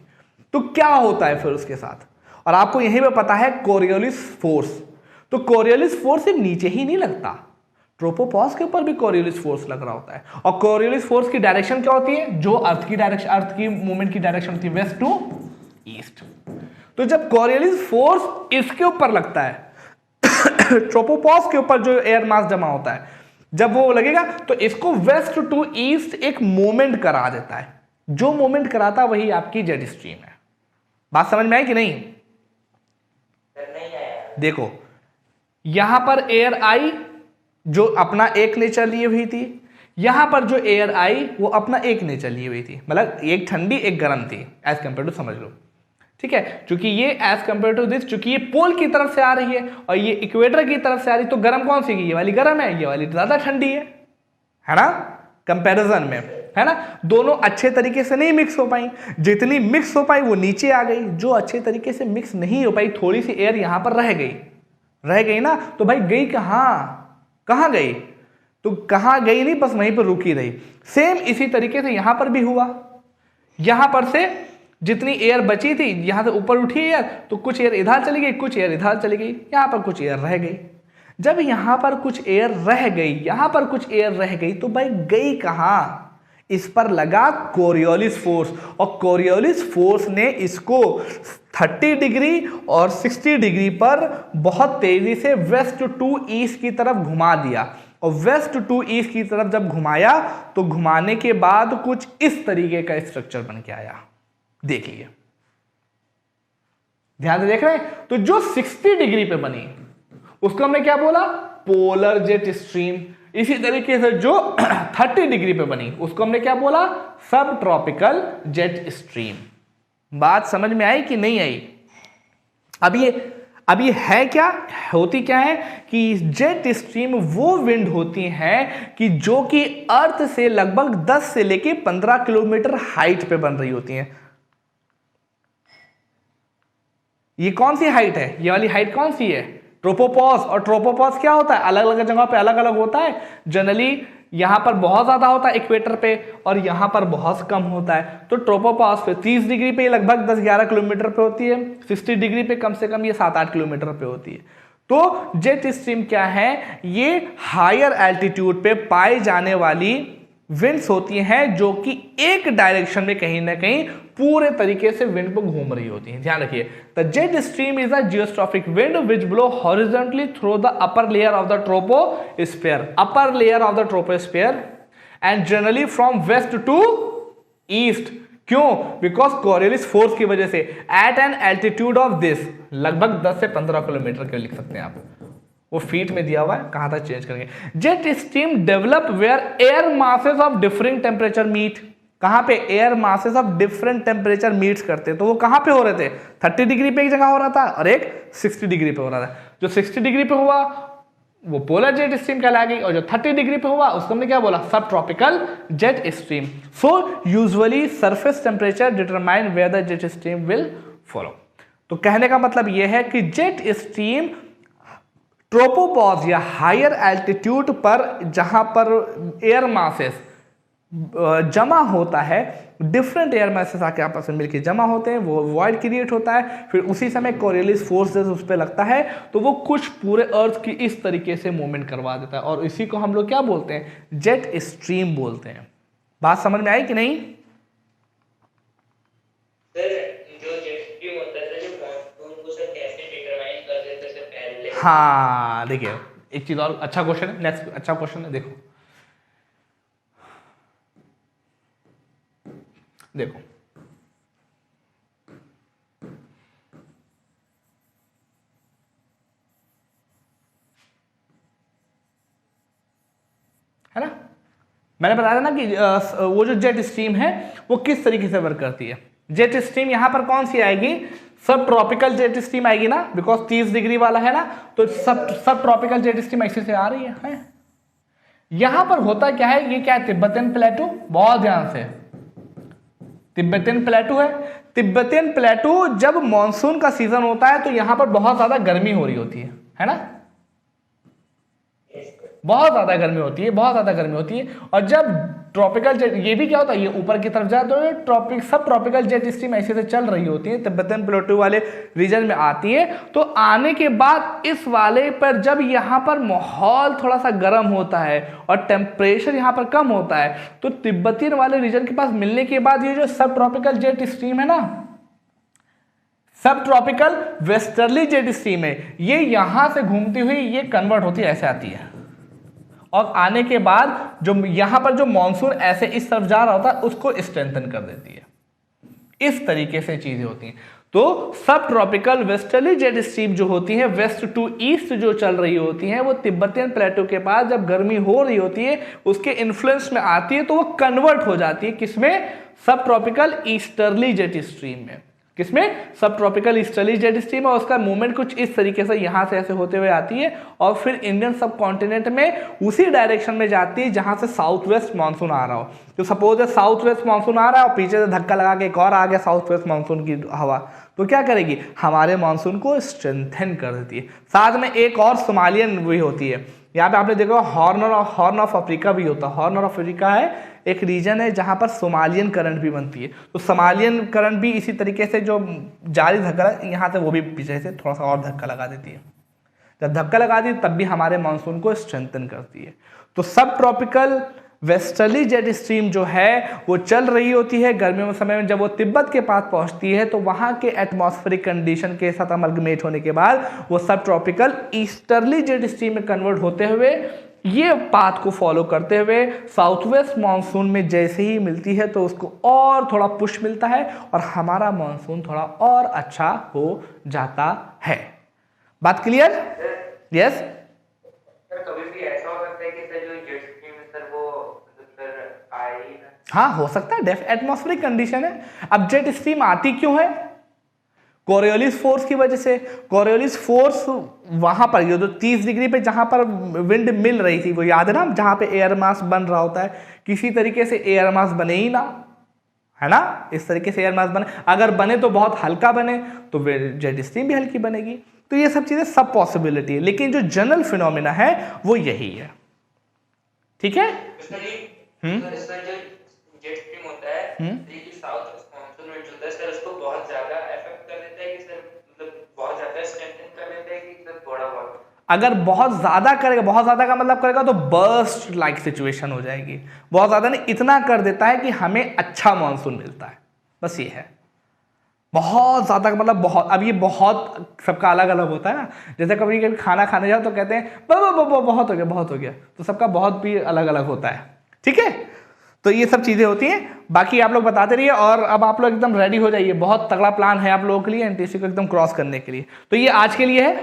तो क्या होता है फिर उसके साथ, और आपको यहीं पे पता है कोरियोलिस फोर्स। तो कोरियोलिस फोर्स सिर्फ नीचे ही नहीं लगता, ट्रोपोपॉज के ऊपर भी कोरियोलिस फोर्स लग रहा होता है। और कोरियोलिस फोर्स की डायरेक्शन क्या होती है? जो अर्थ की डायरेक्शन, अर्थ की मूवमेंट की डायरेक्शन होती है वेस्ट टू ईस्ट। तो जब कोरियोलिस फोर्स इसके ऊपर लगता है ट्रोपोपॉज के ऊपर जो एयर मास जमा होता है, जब वो लगेगा तो इसको वेस्ट टू ईस्ट एक मूवमेंट करा देता है। जो मूवमेंट कराता वही आपकी जेट स्ट्रीम है। बात समझ में आई कि नहीं? देखो यहां पर एयर आई जो अपना एक नेचर लिए हुई थी, यहां पर जो एयर आई वो अपना एक नेचर ली हुई थी, मतलब एक ठंडी एक गर्म थी एज कंपेयर टू, समझ लो, ठीक है। क्योंकि ये एज कंपेयर टू दिस, चूंकि ये पोल की तरफ से आ रही है और ये इक्वेटर की तरफ से आ रही है, तो गर्म कौन सी, ये वाली गर्म है, ये वाली ज्यादा ठंडी है ना, कंपैरिजन में, है ना। दोनों अच्छे तरीके से नहीं मिक्स हो पाई, जितनी मिक्स हो पाई वो नीचे आ गई, जो अच्छे तरीके से मिक्स नहीं हो पाई, थोड़ी सी एयर यहां पर रह गई ना, तो भाई गई कहां गई, तो कहां गई नहीं, बस वहीं पर रुकी रही। सेम इसी तरीके से यहां पर भी हुआ, यहां पर से जितनी एयर बची थी, यहां से ऊपर उठी एयर, तो कुछ एयर इधर चली गई, कुछ एयर इधर चली गई, यहां पर कुछ एयर रह गई। जब यहां पर कुछ एयर रह गई, यहां पर कुछ एयर रह गई, तो भाई गई कहां, इस पर लगा कोरियोलिस फोर्स, और कोरियोलिस फोर्स ने इसको 30 डिग्री और 60 डिग्री पर बहुत तेजी से वेस्ट टू ईस्ट की तरफ घुमा दिया। और वेस्ट टू ईस्ट की तरफ जब घुमाया, तो घुमाने के बाद कुछ इस तरीके का स्ट्रक्चर बन के आया, देखिए, ध्यान से देख रहे हैं। तो जो 60 डिग्री पे बनी उसको हमने क्या बोला, पोलर जेट स्ट्रीम। इसी तरीके से जो 30 डिग्री पे बनी उसको हमने क्या बोला, सब ट्रॉपिकल जेट स्ट्रीम। बात समझ में आई कि नहीं आई? अब ये है क्या, होती क्या है कि जेट स्ट्रीम वो विंड होती हैं कि जो कि अर्थ से लगभग 10 से लेके 15 किलोमीटर हाइट पे बन रही होती हैं। ये कौन सी हाइट है, ये वाली हाइट कौन सी है, ट्रोपोपॉज। और ट्रोपोपॉज क्या होता है, अलग अलग जगह पे अलग अलग होता है। जनरली यहां पर बहुत ज्यादा होता है इक्वेटर पे, और यहां पर बहुत कम होता है। तो ट्रोपोपॉज पे 30 डिग्री पे लगभग 10-11 किलोमीटर पे होती है, 60 डिग्री पे कम से कम ये 7-8 किलोमीटर पे होती है। तो जेट स्ट्रीम क्या है, ये हायर एल्टीट्यूड पे पाई जाने वाली विंड्स होती हैं, जो कि एक डायरेक्शन में कहीं ना कहीं पूरे तरीके से विंड को घूम रही होती हैं। ध्यान रखिए, the jet stream is a geostrophic wind which blow horizontally through the upper layer of the troposphere, upper layer of the troposphere, and generally from west to east. क्यों? बिकॉज कोरियोलिस फोर्स की वजह से, at an altitude of this, लगभग 10 से 15 kilometre के लिख सकते हैं आप, वो फीट में दिया हुआ है, कहां तक चेंज करेंगे। Jet stream develop where air masses of different temperature meet. कहां पे? Air masses of different temperature meets करते, तो वो कहां पे हो रहे थे, 30 डिग्री पे एक जगह हो रहा था और एक 60 डिग्री पे हो रहा था। जो 60 डिग्री पे हुआ वो पोलर जेट स्ट्रीम कहलाएगी, और जो 30 डिग्री पे हुआ उसको हमने क्या बोला, subtropical jet stream. So usually surface temperature determine where the jet stream will follow. तो कहने का मतलब यह है कि जेट स्ट्रीम ट्रोपोपॉज या हायर एल्टीट्यूड पर जहां पर एयर मासेस जमा होता है, डिफरेंट एयर मासेस आके आपस में मिलकर जमा होते हैं, वो वॉइड क्रिएट होता है, फिर उसी समय कोरियोलिस फोर्स उस पर लगता है, तो वो कुछ पूरे अर्थ की इस तरीके से मूवमेंट करवा देता है, और इसी को हम लोग क्या बोलते हैं, जेट स्ट्रीम बोलते हैं। बात समझ में आई कि नहीं? हाँ देखिए, एक चीज और, अच्छा क्वेश्चन है, नेक्स्ट अच्छा क्वेश्चन है, देखो है ना, मैंने बताया था ना कि वो जो जेट स्ट्रीम है वो किस तरीके से वर्क करती है। जेट स्ट्रीम यहां पर कौन सी आएगी, सब ट्रॉपिकल जेट स्ट्रीम आएगी ना, बिकॉज 30 डिग्री वाला है ना, तो सब ट्रॉपिकल जेट स्ट्रीम ऐसे से आ रही है। यहां पर होता क्या है, ये क्या है, तिब्बतियन प्लेटू, बहुत ध्यान से, तिब्बतियन प्लेटू है। तिब्बतियन प्लेटू जब मॉनसून का सीजन होता है तो यहां पर बहुत ज्यादा गर्मी हो रही होती है ना, बहुत ज्यादा गर्मी होती है, बहुत ज्यादा गर्मी होती है। और जब ट्रॉपिकल जेट, ये भी क्या होता है, ये ऊपर की तरफ जाए तो सब ट्रॉपिकल जेट स्ट्रीम ऐसे से चल रही होती है, तिब्बतियन प्लेटू वाले रीजन में आती है। तो आने के बाद इस वाले पर जब यहाँ पर माहौल थोड़ा सा गर्म होता है और टेम्परेचर यहाँ पर कम होता है, तो तिब्बतियन वाले रीजन के पास मिलने के बाद ये जो सब ट्रॉपिकल जेट स्ट्रीम है ना, सब ट्रॉपिकल वेस्टर्ली जेट स्ट्रीम है, ये यहां से घूमती हुई ये कन्वर्ट होती है, ऐसे आती है, और आने के बाद जो यहां पर जो मॉनसून ऐसे इस तरफ जा रहा होता है उसको स्ट्रेंथन कर देती है। इस तरीके से चीजें होती हैं। तो सब ट्रॉपिकल वेस्टर्ली जेट स्ट्रीम जो होती है वेस्ट टू ईस्ट जो चल रही होती हैं वो तिब्बतियन प्लेटो के पास जब गर्मी हो रही होती है उसके इन्फ्लुएंस में आती है तो वो कन्वर्ट हो जाती है किसमें, सब ट्रॉपिकल ईस्टर्ली जेट स्ट्रीम में। किसमें, सब ट्रॉपिकल ईस्टर्ली जेट स्ट्रीम, और उसका मूवमेंट कुछ इस तरीके से यहाँ से ऐसे होते हुए आती है और फिर इंडियन सब कॉन्टिनेंट में उसी डायरेक्शन में जाती है जहाँ से साउथ वेस्ट मानसून आ रहा हो। तो सपोज है साउथ वेस्ट मानसून आ रहा है और पीछे से धक्का लगा के एक और आ गया साउथ वेस्ट मानसून की हवा, तो क्या करेगी, हमारे मानसून को स्ट्रेंथन कर देती है। साथ में एक और सोमालियन भी होती है, यहाँ पे आपने देखा हॉर्न ऑफ अफ्रीका भी होता है। हॉर्न ऑफ अफ्रीका है एक रीजन है जहाँ पर सोमालियन करंट भी बनती है, तो सोमालियन करंट भी इसी तरीके से जो जारी धक्का यहाँ से वो भी पीछे से थोड़ा सा और धक्का लगा देती है। जब धक्का लगाती है तब भी हमारे मानसून को स्ट्रेंथन करती है। तो सब ट्रॉपिकल वेस्टर्ली जेट स्ट्रीम जो है वो चल रही होती है गर्मियों में समय में, जब वो तिब्बत के पास पहुंचती है तो वहां के एटमॉस्फेरिक कंडीशन के साथ अमलगमेट होने के बाद वो सब ट्रॉपिकल ईस्टर्ली जेट स्ट्रीम में कन्वर्ट होते हुए ये पाथ को फॉलो करते हुए साउथ वेस्ट मानसून में जैसे ही मिलती है तो उसको और थोड़ा पुश मिलता है और हमारा मानसून थोड़ा और अच्छा हो जाता है। बात क्लियर? यस सर कभी भी ऐसा हो सकता है कि सर जो जेट स्ट्रीम है सर वो सर आए ही ना? हाँ हो सकता है, एटमॉस्फेरिक कंडीशन है। अब जेट स्ट्रीम आती क्यों है, कोरियोलिस फोर्स की वजह से। कोरियोलिस फोर्स वहां पर जो 30 डिग्री पे जहां पर विंड मिल रही थी वो याद है ना, जहां पे एयर मास बन रहा होता है, किसी तरीके से एयर मास बने ही ना, है ना, इस तरीके से एयर मास बने, अगर बने तो बहुत हल्का बने तो जेट स्ट्रीम भी हल्की बनेगी। तो ये सब चीजें सब पॉसिबिलिटी है, लेकिन जो जनरल फिनोमिना है वो यही है। ठीक है, सर जो जेट स्ट्रीम होता है ये जो साउथ मानसून में चलता है सर उसको बहुत ज्यादा इफेक्ट कर देता है कि सर मतलब बहुत ज्यादा स्ट्रेंथन कर देता है कि सर थोड़ा बहुत? अगर बहुत ज्यादा करेगा, बहुत ज्यादा का मतलब करेगा तो बर्स्ट लाइक सिचुएशन हो जाएगी। बहुत ज्यादा नहीं, इतना कर देता है कि हमें अच्छा मानसून मिलता है, बस ये है। बहुत ज्यादा का मतलब बहुत, अब ये बहुत सबका अलग अलग होता है ना, जैसे कभी कभी खाना खाने जाओ तो कहते हैं बहुत हो गया, बहुत हो गया, तो सबका बहुत भी अलग अलग होता है। ठीक है, तो ये सब चीजें होती हैं, बाकी आप लोग बताते रहिए। और अब आप लोग एकदम रेडी हो जाइए, बहुत तगड़ा प्लान है आप लोगों के लिए एनटीसी को एकदम क्रॉस करने के लिए। तो ये आज के लिए है।